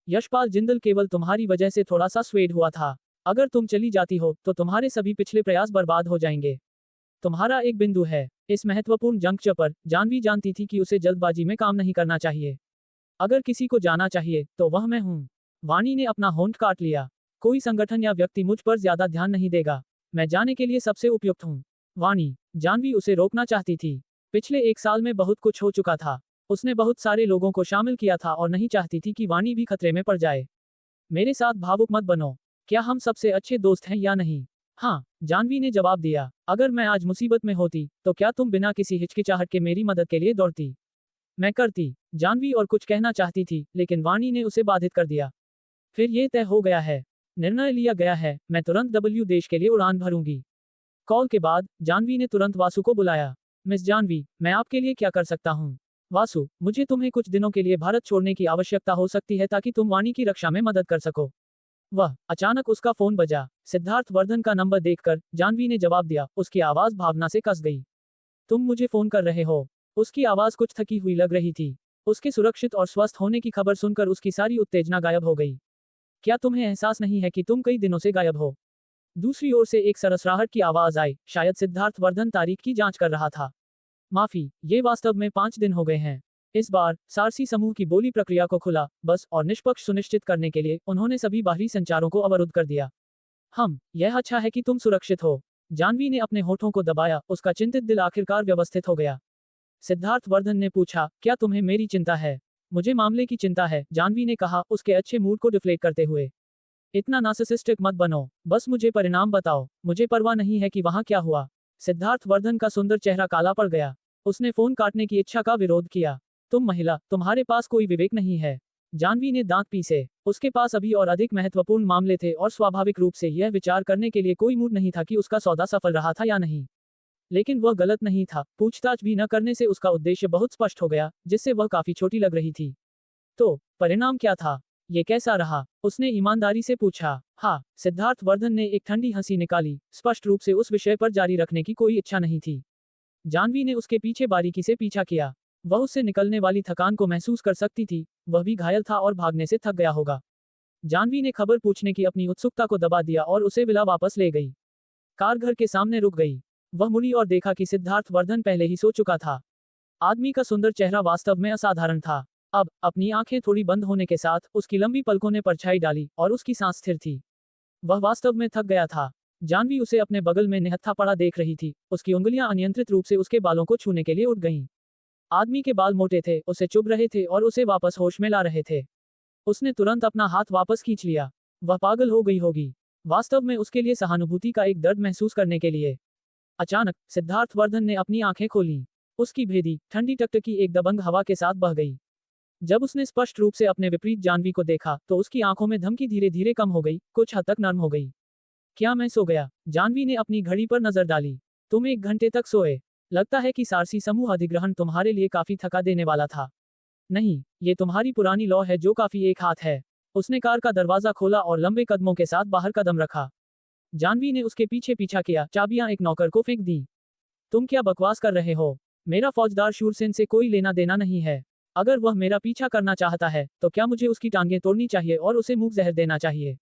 यशपाल जिंदल केवल तुम्हारी वजह से थोड़ा सा स्वेड हुआ था। अगर तुम चली जाती हो तो तुम्हारे सभी पिछले प्रयास बर्बाद हो जाएंगे। तुम्हारा एक बिंदु है। इस महत्वपूर्ण जंक्शन पर जानवी जानती थी कि उसे जल्दबाजी में काम नहीं करना चाहिए। अगर किसी को जाना चाहिए तो वह मैं हूँ। वाणी ने अपना होंठ काट लिया। कोई संगठन या व्यक्ति मुझ पर ज्यादा ध्यान नहीं देगा। मैं जाने के लिए सबसे उपयुक्त हूँ। वाणी, जानवी उसे रोकना चाहती थी। पिछले 1 साल में बहुत कुछ हो चुका था। उसने बहुत सारे लोगों को शामिल किया था और नहीं चाहती थी कि वाणी भी खतरे में पड़ जाए। मेरे साथ भावुक मत बनो। क्या हम सबसे अच्छे दोस्त हैं या नहीं? हाँ, जानवी ने जवाब दिया। अगर मैं आज मुसीबत में होती तो क्या तुम बिना किसी हिचकिचाहट के मेरी मदद के लिए दौड़ती? मैं करती। जानवी और कुछ कहना चाहती थी लेकिन वाणी ने उसे बाधित कर दिया। फिर ये तय हो गया है। निर्णय लिया गया है, मैं तुरंत डब्ल्यू देश के लिए उड़ान भरूंगी। कॉल के बाद जानवी ने तुरंत वासु को बुलाया। मिस जानवी, मैं आपके लिए क्या कर सकता हूँ? वासु, मुझे तुम्हें कुछ दिनों के लिए भारत छोड़ने की आवश्यकता हो सकती है ताकि तुम वाणी की रक्षा में मदद कर सको। वह अचानक उसका फोन बजा। सिद्धार्थ वर्धन का नंबर देखकर जानवी ने जवाब दिया, उसकी आवाज भावना से कस गई। तुम मुझे फोन कर रहे हो? उसकी आवाज कुछ थकी हुई लग रही थी। उसके सुरक्षित और स्वस्थ होने की खबर सुनकर उसकी सारी उत्तेजना गायब हो गई। क्या तुम्हें एहसास नहीं है कि तुम कई दिनों से गायब हो? दूसरी ओर से एक सरसराहट की आवाज आई। शायद सिद्धार्थ वर्धन तारीख की जांच कर रहा था। माफी, ये वास्तव में 5 दिन हो गए हैं। इस बार सारसी समूह की बोली प्रक्रिया को खुला, बस और निष्पक्ष सुनिश्चित करने के लिए उन्होंने सभी बाहरी संचारों को अवरुद्ध कर दिया। यह अच्छा है कि तुम सुरक्षित हो। जानवी ने अपने होठों को दबाया, उसका चिंतित दिल आखिरकार व्यवस्थित हो गया। सिद्धार्थ वर्धन ने पूछा, क्या तुम्हें मेरी चिंता है? मुझे मामले की चिंता है, जानवी ने कहा, उसके अच्छे मूड को डिफ्लेट करते हुए। इतना नार्सिसिस्टिक मत बनो, बस मुझे परिणाम बताओ, मुझे परवाह नहीं है कि वहां क्या हुआ। सिद्धार्थ वर्धन का सुंदर चेहरा काला पड़ गया। उसने फोन काटने की इच्छा का विरोध किया। तुम महिला, तुम्हारे पास कोई विवेक नहीं है। जानवी ने दांत पीसे। उसके पास अभी और अधिक महत्वपूर्ण मामले थे और स्वाभाविक रूप से यह विचार करने के लिए कोई मूड नहीं था कि उसका सौदा सफल रहा था या नहीं। लेकिन वह गलत नहीं था, पूछताछ भी न करने से उसका उद्देश्य बहुत स्पष्ट हो गया, जिससे वह काफी छोटी लग रही थी। तो परिणाम क्या था? ये कैसा रहा? उसने ईमानदारी से पूछा। हाँ, सिद्धार्थ वर्धन ने एक ठंडी हंसी निकाली, स्पष्ट रूप से उस विषय पर जारी रखने की कोई इच्छा नहीं थी। जानवी ने उसके पीछे बारीकी से पीछा किया। वह उससे निकलने वाली थकान को महसूस कर सकती थी, वह भी घायल था और भागने से थक गया होगा। जानवी ने खबर पूछने की अपनी उत्सुकता को दबा दिया और उसे विला वापस ले गई। कार घर के सामने रुक गई। वह मुड़ी और देखा कि सिद्धार्थ वर्धन पहले ही सो चुका था। आदमी का सुंदर चेहरा वास्तव में असाधारण था। अब अपनी आंखें थोड़ी बंद होने के साथ उसकी लंबी पलकों ने परछाई डाली और उसकी सांस स्थिर थी। वह वास्तव में थक गया था। जानवी उसे अपने बगल में निहत्था पड़ा देख रही थी, उसकी उंगलियां अनियंत्रित रूप से उसके बालों को छूने के लिए उठ गईं। आदमी के बाल मोटे थे, उसे चुभ रहे थे और उसे वापस होश में ला रहे थे। उसने तुरंत अपना हाथ वापस खींच लिया। वह पागल हो गई होगी, वास्तव में उसके लिए सहानुभूति का एक दर्द महसूस करने के लिए। अचानक सिद्धार्थ वर्धन ने अपनी आंखें खोलीं। उसकी भेदी ठंडी टकटकी एक दबंग हवा के साथ बह गई। जब उसने स्पष्ट रूप से अपने विपरीत जानवी को देखा तो उसकी आंखों में धमकी धीरे धीरे कम हो गई, कुछ हद तक नर्म हो गई। क्या मैं सो गया? जानवी ने अपनी घड़ी पर नजर डाली। तुम 1 घंटे तक सोए। लगता है कि सारसी समूह अधिग्रहण तुम्हारे लिए काफी थका देने वाला था। नहीं, ये तुम्हारी पुरानी लौ है जो काफी एक हाथ है। उसने कार का दरवाजा खोला और लंबे कदमों के साथ बाहर कदम रखा। जानवी ने उसके पीछे पीछा किया, चाबियां एक नौकर को फेंक दी। तुम क्या बकवास कर रहे हो? मेरा फौजदार शूरसेन से कोई लेना देना नहीं है। अगर वह मेरा पीछा करना चाहता है तो क्या मुझे उसकी टांगें तोड़नी चाहिए और उसे मुंह जहर देना चाहिए?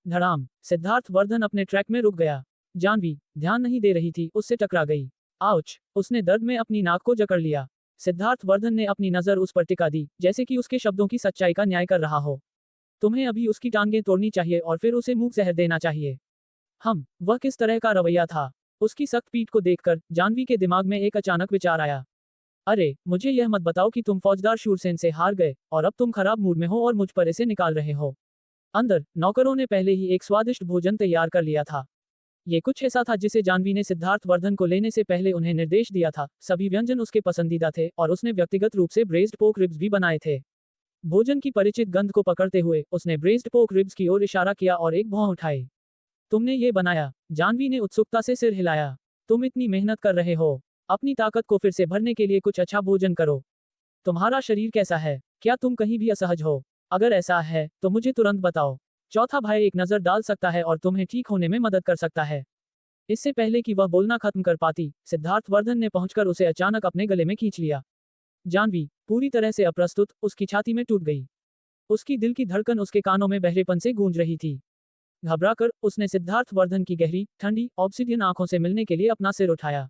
धड़ाम, सिद्धार्थ वर्धन अपने ट्रैक में रुक गया। जानवी ध्यान नहीं दे रही थी, उससे टकरा गई। आउच! उसने दर्द में अपनी नाक को जकड़ लिया। सिद्धार्थ वर्धन ने अपनी नजर उस पर टिका दी, जैसे कि उसके शब्दों की सच्चाई का न्याय कर रहा हो। तुम्हें अभी उसकी टांगें तोड़नी चाहिए और फिर उसे मुंह जहर देना चाहिए। वह किस तरह का रवैया था? उसकी सख्त पीठ को देखकर जानवी के दिमाग में एक अचानक विचार आया। अरे, मुझे यह मत बताओ कि तुम फौजदार शूरसेन से हार गए और अब तुम खराब मूड में हो और मुझ पर इसे निकाल रहे हो। अंदर नौकरों ने पहले ही एक स्वादिष्ट भोजन तैयार कर लिया था। ये कुछ ऐसा था जिसे जानवी ने सिद्धार्थ वर्धन को लेने से पहले उन्हें निर्देश दिया था। सभी व्यंजन उसके पसंदीदा थे और उसने व्यक्तिगत रूप से ब्रेस्ड पोर्क रिब्स भी बनाए थे। भोजन की परिचित गंध को पकड़ते हुए उसने ब्रेस्ड पोर्क रिब्स की ओर इशारा किया और एक भौं उठाई। तुमने ये बनाया? जानवी ने उत्सुकता से सिर हिलाया। तुम इतनी मेहनत कर रहे हो, अपनी ताकत को फिर से भरने के लिए कुछ अच्छा भोजन करो। तुम्हारा शरीर कैसा है? क्या तुम कहीं भी असहज हो? अगर ऐसा है तो मुझे तुरंत बताओ। चौथा भाई एक नजर डाल सकता है और तुम्हें ठीक होने में मदद कर सकता है। इससे पहले कि वह बोलना खत्म कर पाती, सिद्धार्थ वर्धन ने पहुंचकर उसे अचानक अपने गले में खींच लिया। जानवी पूरी तरह से अप्रस्तुत उसकी छाती में टूट गई। उसकी दिल की धड़कन उसके कानों में बहरेपन से गूंज रही थी। घबराकर उसने सिद्धार्थ वर्धन की गहरी, ठंडी, ऑब्सिडियन आंखों से मिलने के लिए अपना सिर उठाया।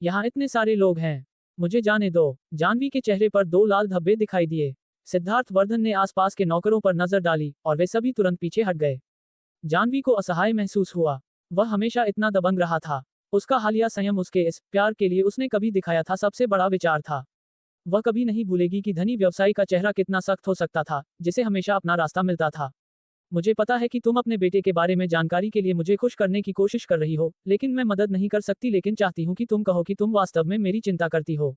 यहाँ इतने सारे लोग हैं, मुझे जाने दो। जानवी के चेहरे पर 2 लाल धब्बे दिखाई दिए। सिद्धार्थ वर्धन ने आसपास के नौकरों पर नजर डाली और वे सभी तुरंत पीछे हट गए। जानवी को असहाय महसूस हुआ। वह हमेशा इतना दबंग रहा था। उसका हालिया संयम उसके इस प्यार के लिए उसने कभी दिखाया था सबसे बड़ा विचार था। वह कभी नहीं भूलेगी कि धनी व्यवसायी का चेहरा कितना सख्त हो सकता था, जिसे हमेशा अपना रास्ता मिलता था। मुझे पता है कि तुम अपने बेटे के बारे में जानकारी के लिए मुझे खुश करने की कोशिश कर रही हो, लेकिन मैं मदद नहीं कर सकती, लेकिन चाहती हूँ कि तुम कहो कि तुम वास्तव में मेरी चिंता करती हो।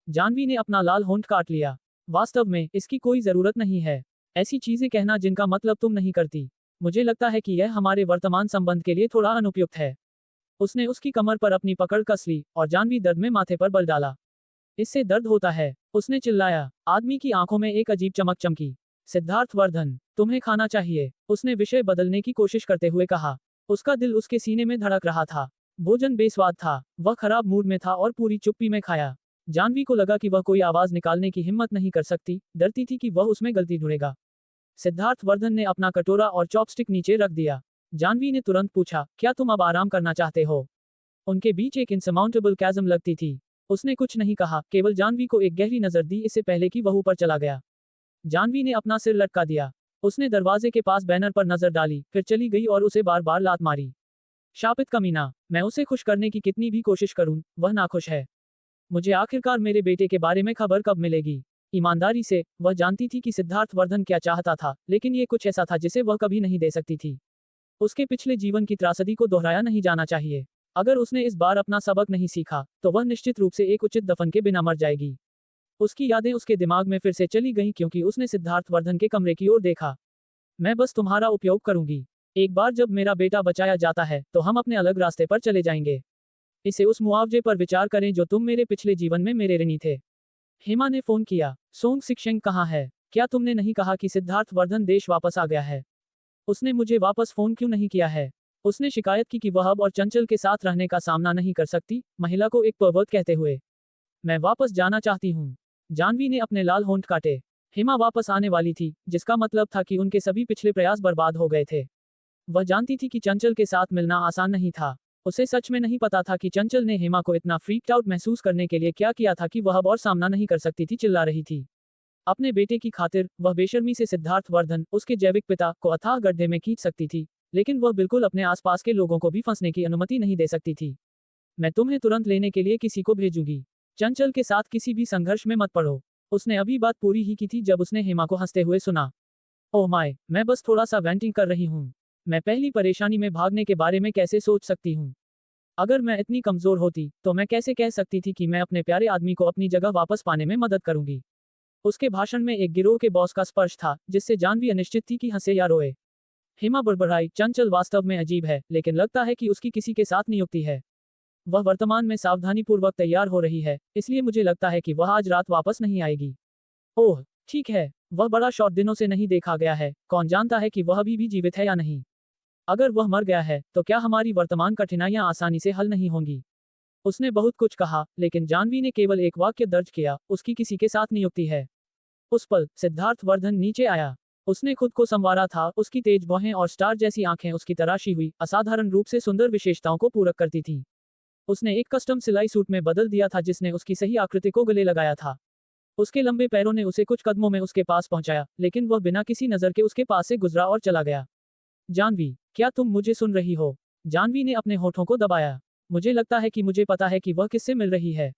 जानवी ने अपना लाल होंठ काट लिया। वास्तव में इसकी कोई जरूरत नहीं है। ऐसी चीजें कहना जिनका मतलब तुम नहीं करती। मुझे लगता है कि यह हमारे वर्तमान संबंध के लिए थोड़ा अनुपयुक्त है। उसने उसकी कमर पर अपनी पकड़ कस ली और जानवी दर्द में माथे पर बल डाला। इससे दर्द होता है, उसने चिल्लाया। आदमी की आंखों में एक अजीब चमक चमकी। सिद्धार्थ वर्धन, तुम्हें खाना चाहिए, उसने विषय बदलने की कोशिश करते हुए कहा। उसका दिल उसके सीने में धड़क रहा था। भोजन बेस्वाद था, वह खराब मूड में था और पूरी चुप्पी में खाया। जानवी को लगा कि वह कोई आवाज निकालने की हिम्मत नहीं कर सकती, डरती थी कि वह उसमें गलती ढूंढेगा। सिद्धार्थ वर्धन ने अपना कटोरा और चॉपस्टिक नीचे रख दिया। जानवी ने तुरंत पूछा, क्या तुम अब आराम करना चाहते हो? उनके बीच एक इनसमाउंटेबल चैज़म लगती थी। उसने कुछ नहीं कहा, केवल जानवी को एक गहरी नजर दी इससे पहले कि वह ऊपर चला गया। जानवी ने अपना सिर लटका दिया। उसने दरवाजे के पास बैनर पर नजर डाली, फिर चली गई और उसे बार बार लात मारी। शापित कमीना, मैं उसे खुश करने की कितनी भी कोशिश करूं, वह नाखुश है। मुझे आखिरकार मेरे बेटे के बारे में खबर कब मिलेगी? ईमानदारी से, वह जानती थी कि सिद्धार्थ वर्धन क्या चाहता था, लेकिन ये कुछ ऐसा था जिसे वह कभी नहीं दे सकती थी। उसके पिछले जीवन की त्रासदी को दोहराया नहीं जाना चाहिए। अगर उसने इस बार अपना सबक नहीं सीखा, तो वह निश्चित रूप से एक उचित दफन के बिना मर जाएगी। उसकी यादें उसके दिमाग में फिर से चली गईं क्योंकि उसने सिद्धार्थ वर्धन के कमरे की ओर देखा। मैं बस तुम्हारा उपयोग करूंगी। एक बार जब मेरा बेटा बचाया जाता है, तो हम अपने अलग रास्ते पर चले जाएंगे। इसे उस मुआवजे पर विचार करें जो तुम मेरे पिछले जीवन में मेरे ऋणी थे। हेमा ने फोन किया। सोंग सिक्शेंग कहाँ है? क्या तुमने नहीं कहा कि सिद्धार्थ वर्धन देश वापस आ गया है? उसने मुझे वापस फोन क्यों नहीं किया है? उसने शिकायत की कि वह अब और चंचल के साथ रहने का सामना नहीं कर सकती, महिला को एक परवर्त कहते हुए। मैं वापस जाना चाहती हूँ। जानवी ने अपने लाल होंठ काटे। हेमा वापस आने वाली थी, जिसका मतलब था कि उनके सभी पिछले प्रयास बर्बाद हो गए थे। वह जानती थी कि चंचल के साथ मिलना आसान नहीं था। उसे सच में नहीं पता था कि चंचल ने हेमा को इतना फ्रीक्ड आउट महसूस करने के लिए क्या किया था कि वह अब और सामना नहीं कर सकती थी, चिल्ला रही थी। अपने बेटे की खातिर वह बेशर्मी से सिद्धार्थ वर्धन, उसके जैविक पिता, को अथाह गड्ढे में खींच सकती थी, लेकिन वह बिल्कुल अपने आसपास के लोगों को भी फंसने की अनुमति नहीं दे सकती थी। मैं तुम्हें तुरंत लेने के लिए किसी को भेजूंगी। चंचल के साथ किसी भी संघर्ष में मत पड़ो। उसने अभी बात पूरी ही की थी जब उसने हेमा को हंसते हुए सुना। ओह माय, मैं बस थोड़ा सा वेंटिंग कर रही हूँ। मैं पहली परेशानी में भागने के बारे में कैसे सोच सकती हूँ? अगर मैं इतनी कमजोर होती, तो मैं कैसे कह सकती थी कि मैं अपने प्यारे आदमी को अपनी जगह वापस पाने में मदद करूंगी? उसके भाषण में एक गिरोह के बॉस का स्पर्श था, जिससे जानवी अनिश्चित थी कि हंसे या रोए। हेमा बड़बड़ाई, चंचल वास्तव में अजीब है, लेकिन लगता है कि उसकी किसी के साथ नियुक्ति है। वह वर्तमान में सावधानीपूर्वक तैयार हो रही है, इसलिए मुझे लगता है कि वह आज रात वापस नहीं आएगी। ओह, ठीक है, वह बड़ा शॉट दिनों से नहीं देखा गया है, कौन जानता है कि वह अभी भी जीवित है या नहीं। अगर वह मर गया है, तो क्या हमारी वर्तमान कठिनाइयां आसानी से हल नहीं होंगी? उसने बहुत कुछ कहा, लेकिन जानवी ने केवल एक वाक्य दर्ज किया, उसकी किसी के साथ नियुक्ति है। उस पल, सिद्धार्थ वर्धन नीचे आया। उसने खुद को संवारा था, उसकी तेज भौहें और स्टार जैसी आंखें उसकी तराशी हुई, असाधारण रूप से सुंदर विशेषताओं को पूरक करती थीं। उसने एक कस्टम सिलाई सूट में बदल दिया था जिसने उसकी सही आकृति को गले लगाया था। उसके लंबे पैरों ने उसे कुछ कदमों में उसके पास पहुंचाया, लेकिन वह बिना किसी नजर के उसके पास से गुजरा और चला गया। जानवी, क्या तुम मुझे सुन रही हो? जानवी ने अपने होठों को दबाया। मुझे लगता है कि मुझे पता है कि वह किससे मिल रही है।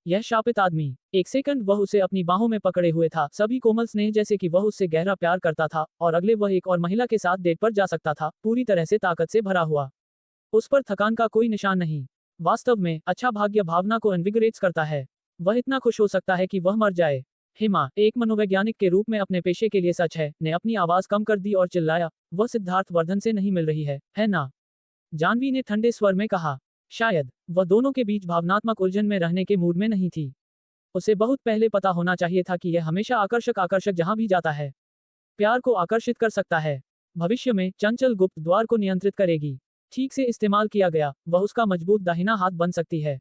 यह शापित आदमी। एक सेकंड वह उसे अपनी बाहों में पकड़े हुए था, सभी कोमल स्नेह जैसे कि वह उससे गहरा प्यार करता था, और अगले वह एक और महिला के साथ डेट पर जा सकता था, पूरी तरह से ताकत से भरा हुआ। उस पर थकान का कोई निशान नहीं। वास्तव में, अच्छा भाग्य भावना को इन्विगोरेट्स करता है। वह इतना खुश हो सकता है कि वह मर जाए। हेमा, एक मनोवैज्ञानिक के रूप में अपने पेशे के लिए सच है, ने अपनी आवाज कम कर दी और चिल्लाया, वह सिद्धार्थ वर्धन से नहीं मिल रही है ना? जानवी ने ठंडे स्वर में कहा। शायद, वह दोनों के बीच भावनात्मक उलझन में रहने के मूड में नहीं थी। उसे बहुत पहले पता होना चाहिए था कि यह हमेशा आकर्षक जहां भी जाता है, प्यार को आकर्षित कर सकता है। भविष्य में, चंचल गुप्त द्वार को नियंत्रित करेगी। ठीक से इस्तेमाल किया गया, वह उसका मजबूत दाहिना हाथ बन सकती है।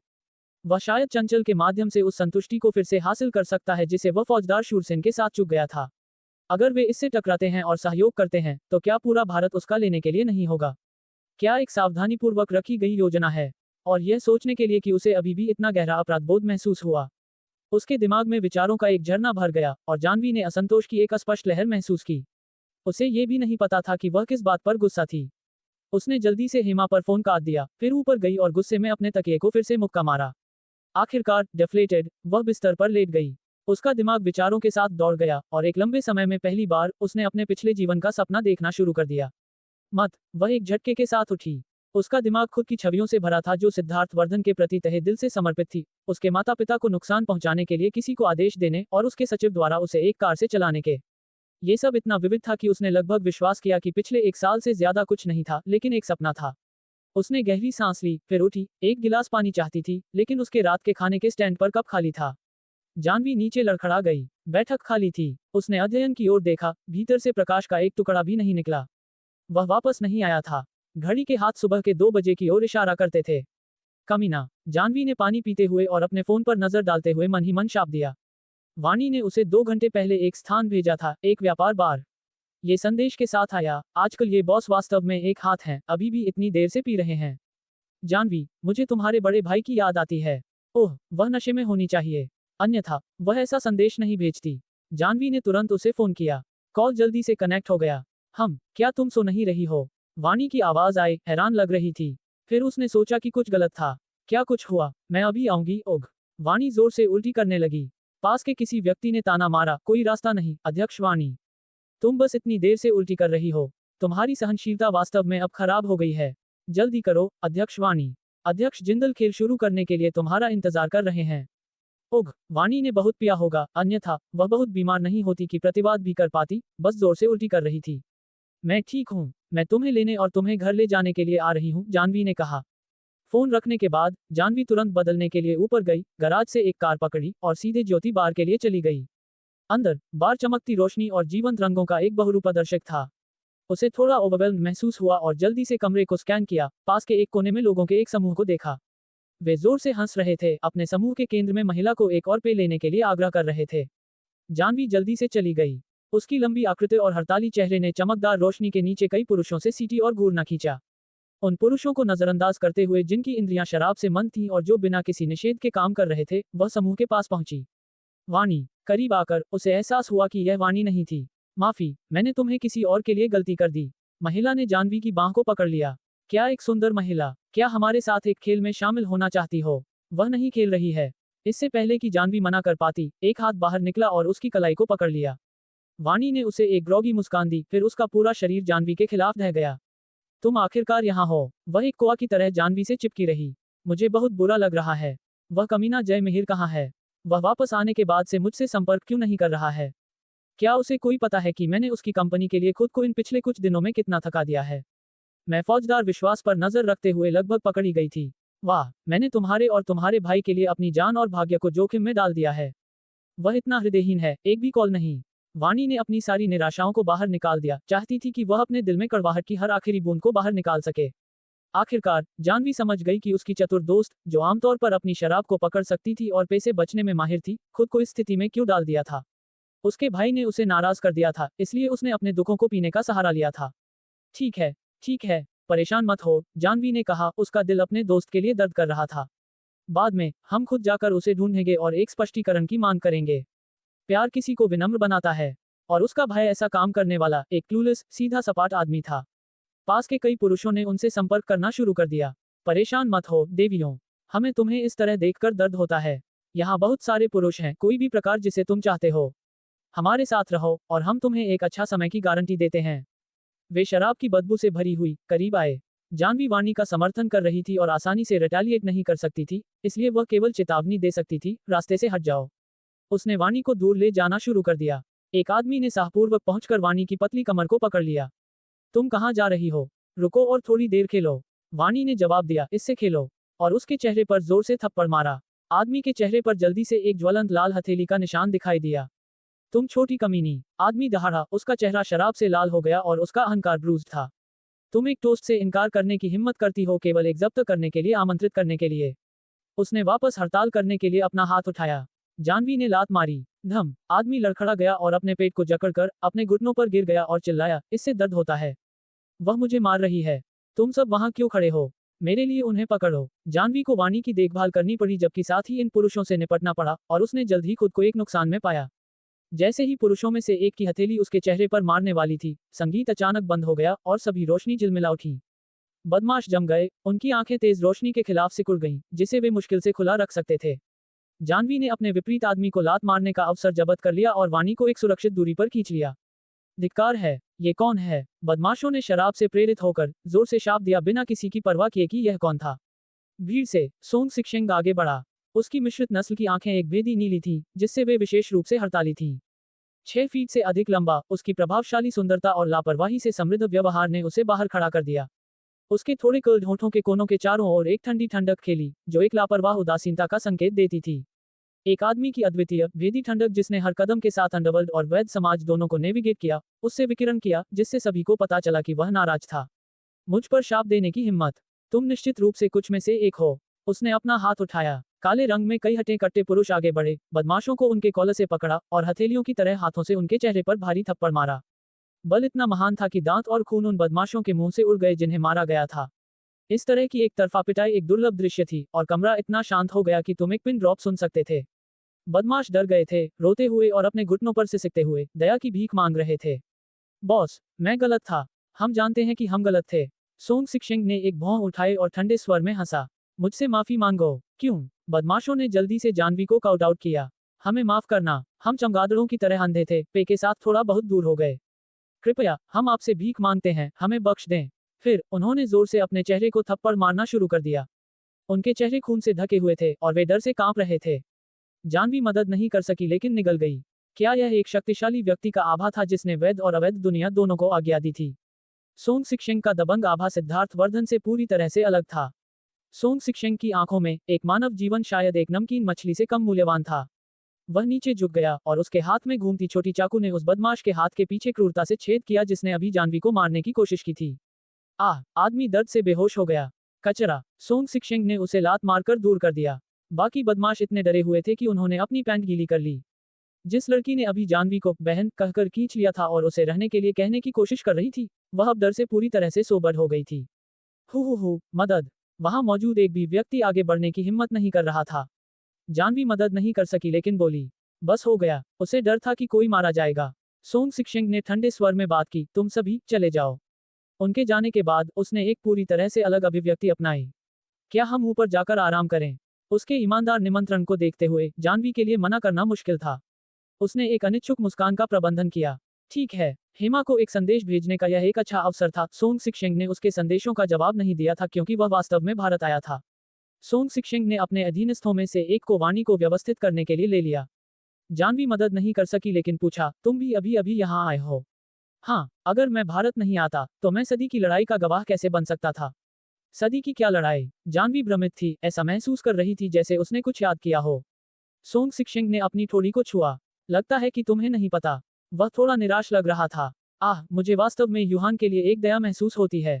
वह शायद चंचल के माध्यम से उस संतुष्टि को फिर से हासिल कर सकता है जिसे वह फौजदार शूरसेन के साथ चूक गया था। अगर वे इससे टकराते हैं और सहयोग करते हैं, तो क्या पूरा भारत उसका लेने के लिए नहीं होगा? क्या एक सावधानीपूर्वक रखी गई योजना है? और यह सोचने के लिए कि उसे अभी भी इतना गहरा अपराधबोध महसूस हुआ। उसके दिमाग में विचारों का एक झरना भर गया, और जानवी ने असंतोष की एक अस्पष्ट लहर महसूस की। उसे ये भी नहीं पता था कि वह किस बात पर गुस्सा थी। उसने जल्दी से हेमा पर फोन काट दिया, फिर ऊपर गई और गुस्से में अपने तकिए को फिर से मुक्का मारा। आखिरकार, डेफ्लेटेड, वह बिस्तर पर लेट गई। उसका दिमाग विचारों के साथ दौड़ गया, और एक लंबे समय में पहली बार, उसने अपने पिछले जीवन का सपना देखना शुरू कर दिया। वह एक झटके के साथ उठी। उसका दिमाग खुद की छवियों से भरा था जो सिद्धार्थ वर्धन के प्रति तहे दिल से समर्पित थी, उसके माता पिता को नुकसान पहुंचाने के लिए किसी को आदेश देने और उसके सचिव द्वारा उसे एक कार से चलाने के। ये सब इतना विविध था कि उसने लगभग विश्वास किया कि पिछले एक साल से ज्यादा कुछ नहीं था, लेकिन एक सपना था। उसने गहरी सांस ली, फिर उठी, एक गिलास पानी चाहती थी, लेकिन उसके रात के खाने के स्टैंड पर कप खाली था। जानवी नीचे लड़खड़ा गई। बैठक खाली थी। उसने अध्ययन की ओर देखा, भीतर से प्रकाश का एक टुकड़ा भी नहीं निकला। वह वापस नहीं आया था। घड़ी के हाथ सुबह के 2 बजे की ओर इशारा करते थे। कमीना, जानवी ने पानी पीते हुए और अपने फोन पर नजर डालते हुए मन ही मन शाप दिया। वाणी ने उसे 2 घंटे पहले एक स्थान भेजा था, एक व्यापार बार। ये संदेश के साथ आया, आजकल ये बॉस वास्तव में एक हाथ हैं, अभी भी इतनी देर से पी रहे हैं। जानवी, मुझे तुम्हारे बड़े भाई की याद आती है। ओह, वह नशे में होनी चाहिए, अन्यथा वह ऐसा संदेश नहीं भेजती। जानवी ने तुरंत उसे फोन किया। कॉल जल्दी से कनेक्ट हो गया। क्या तुम सो नहीं रही हो? वाणी की आवाज आए, हैरान लग रही थी। फिर उसने सोचा कि कुछ गलत था। क्या कुछ हुआ? मैं अभी आऊंगी। ओग। वाणी जोर से उल्टी करने लगी। पास के किसी व्यक्ति ने ताना मारा, कोई रास्ता नहीं, अध्यक्ष वाणी। तुम बस इतनी देर से उल्टी कर रही हो। तुम्हारी सहनशीलता वास्तव में अब खराब हो गई है। जल्दी करो, अध्यक्ष वाणी। अध्यक्ष जिंदल खेल शुरू करने के लिए तुम्हारा इंतजार कर रहे हैं। ओग, वाणी ने बहुत पिया होगा, अन्यथा वह बहुत बीमार नहीं होती कि प्रतिवाद भी कर पाती, बस जोर से उल्टी कर रही थी। मैं ठीक हूँ, मैं तुम्हें लेने और तुम्हें घर ले जाने के लिए आ रही हूँ, जानवी ने कहा। फोन रखने के बाद जानवी तुरंत बदलने के लिए ऊपर गई, गराज से एक कार पकड़ी और सीधे ज्योति बार के लिए चली गई। अंदर बार चमकती रोशनी और जीवंत रंगों का एक बहुरूपदर्शक था। उसे थोड़ा ओवरवेल्म महसूस हुआ और जल्दी से कमरे को स्कैन किया। पास के एक कोने में लोगों के एक समूह को देखा। वे जोर से हंस रहे थे, अपने समूह के केंद्र में महिला को एक और पेय लेने के लिए आग्रह कर रहे थे। जानवी जल्दी से चली गई। उसकी लंबी आकृति और हड़ताली चेहरे ने चमकदार रोशनी के नीचे कई पुरुषों से सीटी और घूरना खींचा। उन पुरुषों को नजरअंदाज करते हुए जिनकी इंद्रियां शराब से मंद थीं और जो बिना किसी निषेध के काम कर रहे थे, वह समूह के पास पहुंची। वाणी करीब आकर उसे एहसास हुआ कि यह वाणी नहीं थी। माफी, मैंने तुम्हें किसी और के लिए गलती कर दी। महिला ने जानवी की बांह को पकड़ लिया। क्या एक सुंदर महिला, क्या हमारे साथ एक खेल में शामिल होना चाहती हो? वह नहीं खेल रही है। इससे पहले कि जानवी मना कर पाती, एक हाथ बाहर निकला और उसकी कलाई को पकड़ लिया। वाणी ने उसे एक ग्रोगी मुस्कान दी, फिर उसका पूरा शरीर जानवी के खिलाफ ढह गया। तुम आखिरकार यहाँ हो। वह एक कोआ की तरह जानवी से चिपकी रही। मुझे बहुत बुरा लग रहा है। वह कमीना जय मिहिर कहाँ है? वह वापस आने के बाद से मुझसे संपर्क क्यों नहीं कर रहा है? क्या उसे कोई पता है कि मैंने उसकी कंपनी के लिए खुद को इन पिछले कुछ दिनों में कितना थका दिया है? मैं फौजदार विश्वास पर नजर रखते हुए लगभग पकड़ी गई थी। वाह, मैंने तुम्हारे और तुम्हारे भाई के लिए अपनी जान और भाग्य को जोखिम में डाल दिया है। वह इतना हृदयहीन है, एक भी कॉल नहीं। वाणी ने अपनी सारी निराशाओं को बाहर निकाल दिया, चाहती थी कि वह अपने दिल में कड़वाहट की हर आखिरी बूंद को बाहर निकाल सके। आखिरकार जानवी समझ गई कि उसकी चतुर दोस्त, जो आमतौर पर अपनी शराब को पकड़ सकती थी और पैसे बचने में माहिर थी, खुद को इस स्थिति में क्यों डाल दिया था। उसके भाई ने उसे नाराज कर दिया था, इसलिए उसने अपने दुखों को पीने का सहारा लिया था। ठीक है, परेशान मत हो, जानवी ने कहा, उसका दिल अपने दोस्त के लिए दर्द कर रहा था। बाद में हम खुद जाकर उसे ढूंढेंगे और एक स्पष्टीकरण की मांग करेंगे। प्यार किसी को विनम्र बनाता है, और उसका भाई ऐसा काम करने वाला एक क्लूलेस, सीधा सपाट आदमी था। पास के कई पुरुषों ने उनसे संपर्क करना शुरू कर दिया। परेशान मत हो देवियों, हमें तुम्हें इस तरह देखकर दर्द होता है। यहाँ बहुत सारे पुरुष हैं, कोई भी प्रकार जिसे तुम चाहते हो। हमारे साथ रहो और हम तुम्हें एक अच्छा समय की गारंटी देते हैं। वे शराब की बदबू से भरी हुई करीब आए। जानवी वाणी का समर्थन कर रही थी और आसानी से रिटेलिएट नहीं कर सकती थी, इसलिए वह केवल चेतावनी दे सकती थी, रास्ते से हट जाओ। उसने वाणी को दूर ले जाना शुरू कर दिया। एक आदमी ने साहपूर्वक पहुंचकर वाणी की पतली कमर को पकड़ लिया। तुम कहाँ जा रही हो? रुको और थोड़ी देर खेलो। वाणी ने जवाब दिया, इससे खेलो, और उसके चेहरे पर जोर से थप्पड़ मारा। आदमी के चेहरे पर जल्दी से एक ज्वलंत लाल हथेली का निशान दिखाई दिया। तुम छोटी कमीनी, आदमी दहाड़ा, उसका चेहरा शराब से लाल हो गया और उसका अहंकार ब्रूज था। तुम एक टोस्ट से इनकार करने की हिम्मत करती हो, केवल एक जब्त करने के लिए, आमंत्रित करने के लिए। उसने वापस हड़ताल करने के लिए अपना हाथ उठाया। जानवी ने लात मारी। धम, आदमी लड़खड़ा गया और अपने पेट को जकड़कर अपने घुटनों पर गिर गया और चिल्लाया, इससे दर्द होता है। वह मुझे मार रही है। तुम सब वहां क्यों खड़े हो? मेरे लिए उन्हें पकड़ो। जानवी को वाणी की देखभाल करनी पड़ी, जबकि साथ ही इन पुरुषों से निपटना पड़ा, और उसने जल्द ही खुद को एक नुकसान में पाया। जैसे ही पुरुषों में से एक की हथेली उसके चेहरे पर मारने वाली थी, संगीत अचानक बंद हो गया और सभी रोशनी झिलमिला उठी। बदमाश जम गए, उनकी आंखें तेज रोशनी के खिलाफ सिकुड़ गईं, जिसे वे मुश्किल से खुला रख सकते थे। जानवी ने अपने विपरीत आदमी को लात मारने का अवसर जब्त कर लिया और वाणी को एक सुरक्षित दूरी पर खींच लिया। धिक्कार है, ये कौन है? बदमाशों ने शराब से प्रेरित होकर जोर से शाप दिया, बिना किसी की परवाह किए कि यह कौन था। भीड़ से सोंग सिक्शेंग आगे बढ़ा। उसकी मिश्रित नस्ल की आंखें एक भेदी नीली थीं, जिससे वे विशेष रूप से हड़ताली थीं। 6 फीट से अधिक लंबा, उसकी प्रभावशाली सुंदरता और लापरवाही से समृद्ध व्यवहार ने उसे बाहर खड़ा कर दिया। उसके थोड़े कर्ल्ड होठों के कोनों के चारों ओर एक ठंडी ठंडक खेली, जो एक लापरवाह उदासीनता का संकेत देती थी। एक आदमी की अद्वितीय, भेदी ठंडक जिसने हर कदम के साथ अंडरवर्ल्ड और वैध समाज दोनों को नेविगेट किया, उससे विकिरण किया, जिससे सभी को पता चला कि वह नाराज था। मुझ पर शाप देने की हिम्मत? तुम निश्चित रूप से कुछ में से एक हो। उसने अपना हाथ उठाया। काले रंग में कई हटे कट्टे पुरुष आगे बढ़े, बदमाशों को उनके कॉलर से पकड़ा और हथेलियों की तरह हाथों से उनके चेहरे पर भारी थप्पड़ मारा। बल इतना महान था कि दांत और खून उन बदमाशों के मुंह से उड़ गए जिन्हें मारा गया था। इस तरह की एक तरफा पिटाई एक दुर्लभ दृश्य थी, और कमरा इतना शांत हो गया कि तुम एक पिन ड्रॉप सुन सकते थे। बदमाश डर गए थे, रोते हुए और अपने घुटनों पर सिसकते हुए दया की भीख मांग रहे थे। बॉस, मैं गलत था। हम जानते हैं कि हम गलत थे। सोंग सिक्शेंग ने एक भौं उठाए और ठंडे स्वर में हंसा। मुझसे माफी मांगो। क्यों? बदमाशों ने जल्दी से जानवी को काउट आउट किया। हमें माफ करना, हम चमगादड़ों की तरह अंधे थे, पे के साथ थोड़ा बहुत दूर हो गए। कृपया, हम आपसे भीख मांगते हैं, हमें बख्श दें। फिर उन्होंने जोर से अपने चेहरे को थप्पड़ मारना शुरू कर दिया। उनके चेहरे खून से ढके हुए थे और वे डर से कांप रहे थे। जानवी मदद नहीं कर सकी, लेकिन निगल गई। क्या यह एक शक्तिशाली व्यक्ति का आभा था जिसने वैध और अवैध दुनिया दोनों को आज्ञा दी थी? सोंग सिक्शेंग का दबंग आभा सिद्धार्थ वर्धन से पूरी तरह से अलग था। सोंग सिक्शेंग की आंखों में एक मानव जीवन शायद एक नमकीन मछली से कम मूल्यवान था। वह नीचे झुक गया और उसके हाथ में घूमती छोटी चाकू ने उस बदमाश के हाथ के पीछे क्रूरता से छेद किया जिसने अभी जानवी को मारने की कोशिश की थी। आदमी दर्द से बेहोश हो गया। कचरा, सोंग सिक्शेंग ने उसे लात मारकर दूर कर दिया। बाकी बदमाश इतने डरे हुए थे कि उन्होंने अपनी पैंट गीली कर ली। जिस लड़की ने अभी जानवी को बहन कहकर खींच लिया था और उसे रहने के लिए कहने की कोशिश कर रही थी, वह अब डर से पूरी तरह से सोबर हो गई थी। हु, मदद। वहां मौजूद एक भी व्यक्ति आगे बढ़ने की हिम्मत नहीं कर रहा था। जानवी मदद नहीं कर सकी लेकिन बोली, बस हो गया। उसे डर था कि कोई मारा जाएगा। सोंग सिक्शेंग ने ठंडे स्वर में बात की, तुम सभी चले जाओ। उनके जाने के बाद उसने एक पूरी तरह से अलग अभिव्यक्ति अपनाई। क्या हम ऊपर जाकर आराम करें? उसके ईमानदार निमंत्रण को देखते हुए जानवी के लिए मना करना मुश्किल था। उसने एक अनिच्छुक मुस्कान का प्रबंधन किया। ठीक है। हेमा को एक संदेश भेजने का यह एक अच्छा अवसर था। सोंग सिक्शेंग ने उसके संदेशों का जवाब नहीं दिया था क्योंकि वह वास्तव में भारत आया था। सोंग सिक्शेंग ने अपने अधीनस्थों में से एक को वाणी को व्यवस्थित करने के लिए ले लिया। जानवी मदद नहीं कर सकी लेकिन पूछा, तुम भी अभी अभी यहाँ आए हो? हाँ, अगर मैं भारत नहीं आता तो मैं सदी की लड़ाई का गवाह कैसे बन सकता था? सदी की क्या लड़ाई? जानवी भ्रमित थी, ऐसा महसूस कर रही थी जैसे उसने कुछ याद किया हो। सोंग सिक्शेंग ने अपनी ठोड़ी को छुआ। लगता है कि तुम्हें नहीं पता। वह थोड़ा निराश लग रहा था। मुझे वास्तव में युहान के लिए एक दया महसूस होती है।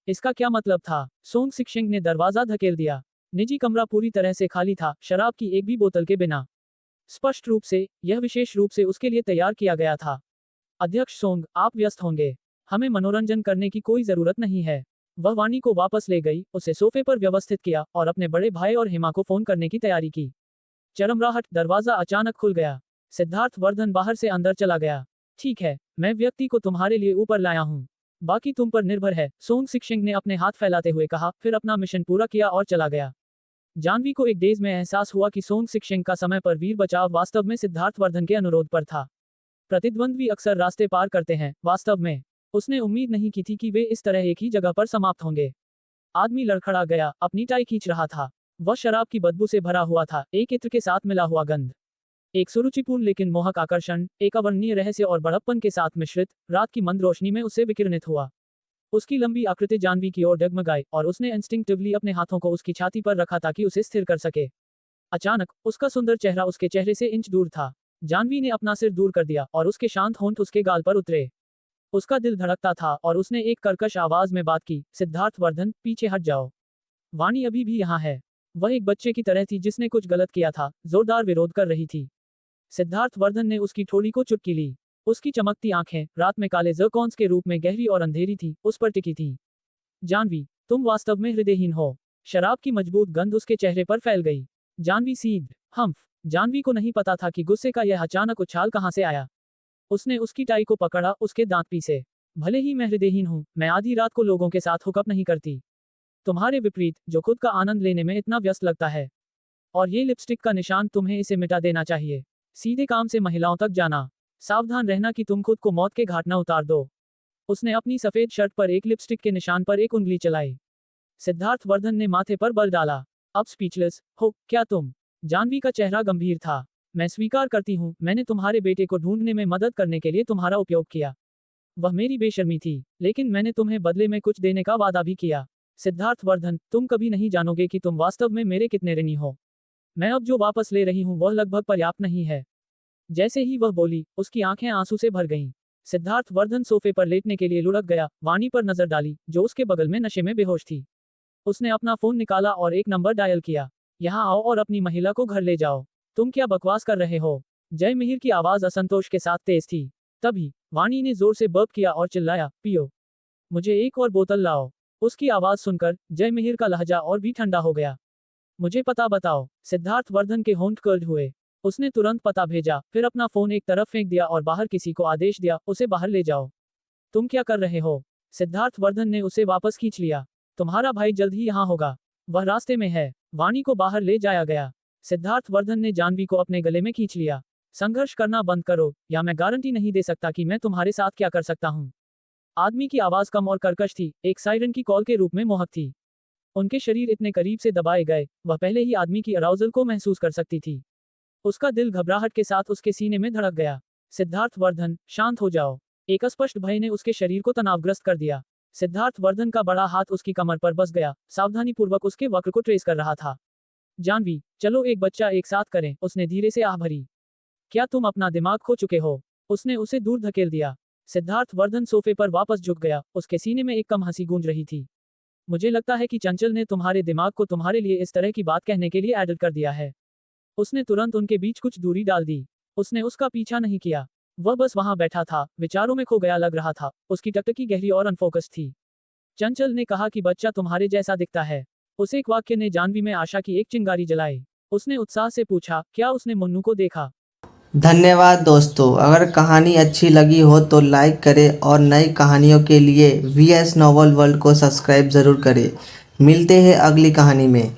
इसका क्या मतलब था? सोंग सिक्शेंग ने दरवाजा धकेल दिया। निजी कमरा पूरी तरह से खाली था, शराब की एक भी बोतल के बिना। स्पष्ट रूप से, यह विशेष रूप से उसके लिए तैयार किया गया था। अध्यक्ष सोंग, आप व्यस्त होंगे। हमें मनोरंजन करने की कोई जरूरत नहीं है। वह वाणी को वापस ले गई, उसे सोफे पर व्यवस्थित किया और अपने बड़े भाई और हेमा को फोन करने की तैयारी की। चरमराहट, दरवाजा अचानक खुल गया। सिद्धार्थ वर्धन बाहर से अंदर चला गया। ठीक है, मैं व्यक्ति को तुम्हारे लिए ऊपर लाया हूँ। बाकी तुम पर निर्भर है, सोंग सिक्शेंग ने अपने हाथ फैलाते हुए कहा, फिर अपना मिशन पूरा किया और चला गया। जानवी को एक डेज में एहसास हुआ कि सोंग सिक्शेंग का समय पर वीर बचाव वास्तव में सिद्धार्थ वर्धन के अनुरोध पर था। प्रतिद्वंद्वी अक्सर रास्ते पार करते हैं, वास्तव में उसने उम्मीद नहीं की थी कि वे इस तरह एक ही जगह पर समाप्त होंगे। आदमी लड़खड़ा गया, अपनी टाई खींच रहा था। वह शराब की बदबू से भरा हुआ था, एक इत्र के साथ मिला हुआ गंध, एक सुरुचिपूर्ण लेकिन मोहक आकर्षण, एक अवर्णनीय रहस्य और बड़प्पन के साथ मिश्रित, रात की मंद रोशनी में उससे विकिरणित हुआ। उसकी लंबी आकृति जानवी की ओर डगमगाई और उसने इंस्टिंक्टिवली अपने हाथों को उसकी छाती पर रखा ताकि उसे स्थिर कर सके। अचानक, उसका सुंदर चेहरा उसके चेहरे से इंच दूर था। जानवी ने अपना सिर दूर कर दिया और उसके शांत होंठ उसके गाल पर उतरे। उसका दिल धड़कता था और उसने एक कर्कश आवाज में बात की, सिद्धार्थ वर्धन, पीछे हट जाओ। वाणी अभी भी यहाँ है। वह एक बच्चे की तरह थी जिसने कुछ गलत किया था, जोरदार विरोध कर रही थी। सिद्धार्थ वर्धन ने उसकी ठोड़ी को चुटकी ली। उसकी चमकती आंखें, रात में काले ज़रकॉन्स के रूप में गहरी और अंधेरी थी, उस पर टिकी थी। जानवी, तुम वास्तव में हृदयहीन हो। शराब की मजबूत गंध उसके चेहरे पर फैल गई। जानवी सीध, हम्फ। जानवी को नहीं पता था कि गुस्से का यह अचानक उछाल कहां से आया। उसने उसकी टाई को पकड़ा, उसके दांत पीसे। भले ही मैं हृदयहीन हूं, मैं आधी रात को लोगों के साथ हुकअप नहीं करती। तुम्हारे विपरीत, जो खुद का आनंद लेने में इतना व्यस्त लगता है। और ये लिपस्टिक का निशान, तुम्हें इसे मिटा देना चाहिए। सीधे काम से महिलाओं तक जाना। सावधान रहना कि तुम खुद को मौत के घाट न उतार दो। उसने अपनी सफेद शर्ट पर एक लिपस्टिक के निशान पर एक उंगली चलाई। सिद्धार्थ वर्धन ने माथे पर बल डाला। अब स्पीचलेस हो क्या तुम? जानवी का चेहरा गंभीर था। मैं स्वीकार करती हूँ, मैंने तुम्हारे बेटे को ढूंढने में मदद करने के लिए तुम्हारा उपयोग किया। वह मेरी बेशर्मी थी, लेकिन मैंने तुम्हें बदले में कुछ देने का वादा भी किया। सिद्धार्थ वर्धन, तुम कभी नहीं जानोगे कि तुम वास्तव में मेरे कितने ऋणी हो। मैं अब जो वापस ले रही हूँ वह लगभग पर्याप्त नहीं है। जैसे ही वह बोली, उसकी आंखें आंसू से भर गईं। सिद्धार्थ वर्धन सोफे पर लेटने के लिए लुढ़क गया, वाणी पर नजर डाली, जो उसके बगल में नशे में बेहोश थी। उसने अपना फोन निकाला और एक नंबर डायल किया। यहाँ आओ और अपनी महिला को घर ले जाओ। तुम क्या बकवास कर रहे हो? जय मिहिर की आवाज असंतोष के साथ तेज थी। तभी वाणी ने जोर से बर्प किया और चिल्लाया, पियो। मुझे एक और बोतल लाओ। उसकी आवाज सुनकर जय मिहिर का लहजा और भी ठंडा हो गया। मुझे पता बताओ। सिद्धार्थ वर्धन के होंठ कर्ल्ड हुए। उसने तुरंत पता भेजा, फिर अपना फोन एक तरफ फेंक दिया और बाहर किसी को आदेश दिया, उसे बाहर ले जाओ। तुम क्या कर रहे हो? सिद्धार्थ वर्धन ने उसे वापस खींच लिया। तुम्हारा भाई जल्द ही यहाँ होगा। वह रास्ते में है। वाणी को बाहर ले जाया गया। सिद्धार्थ वर्धन ने जानवी को अपने गले में खींच लिया। संघर्ष करना बंद करो, या मैं गारंटी नहीं दे सकता कि मैं तुम्हारे साथ क्या कर सकता हूँ। आदमी की आवाज कम और कर्कश थी, एक सायरन की कॉल के रूप में मोहक थी। उनके शरीर इतने करीब से दबाए गए, वह पहले ही आदमी की अराउजल को महसूस कर सकती थी। उसका दिल घबराहट के साथ उसके सीने में धड़क गया। सिद्धार्थ वर्धन, शांत हो जाओ। एक अस्पष्ट भय ने उसके शरीर को तनावग्रस्त कर दिया। सिद्धार्थ वर्धन का बड़ा हाथ उसकी कमर पर बस गया, सावधानीपूर्वक उसके वक्र को ट्रेस कर रहा था। जानवी, चलो एक बच्चा एक साथ करें, उसने धीरे से आह भरी। क्या तुम अपना दिमाग खो चुके हो? उसने उसे दूर धकेल दिया। सिद्धार्थ वर्धन सोफे पर वापस झुक गया, उसके सीने में एक कम हंसी गूंज रही थी। मुझे लगता है कि चंचल ने तुम्हारे दिमाग को तुम्हारे लिए इस तरह की बात कहने के लिए एडल कर दिया है। उसने तुरंत उनके बीच कुछ दूरी डाल दी। उसने उसका पीछा नहीं किया। वह बस वहां बैठा था, विचारों में खो गया लग रहा था। उसकी टकटकी गहरी और अनफोकस थी। चंचल ने कहा कि बच्चा तुम्हारे जैसा दिखता है। उस एक वाक्य ने जानवी में आशा की एक चिंगारी जलाई। उसने उत्साह से पूछा, क्या उसने मुन्नू को देखा? धन्यवाद दोस्तों। अगर कहानी अच्छी लगी हो तो लाइक करें और नई कहानियों के लिए VS नॉवल वर्ल्ड को सब्सक्राइब ज़रूर करें। मिलते हैं अगली कहानी में।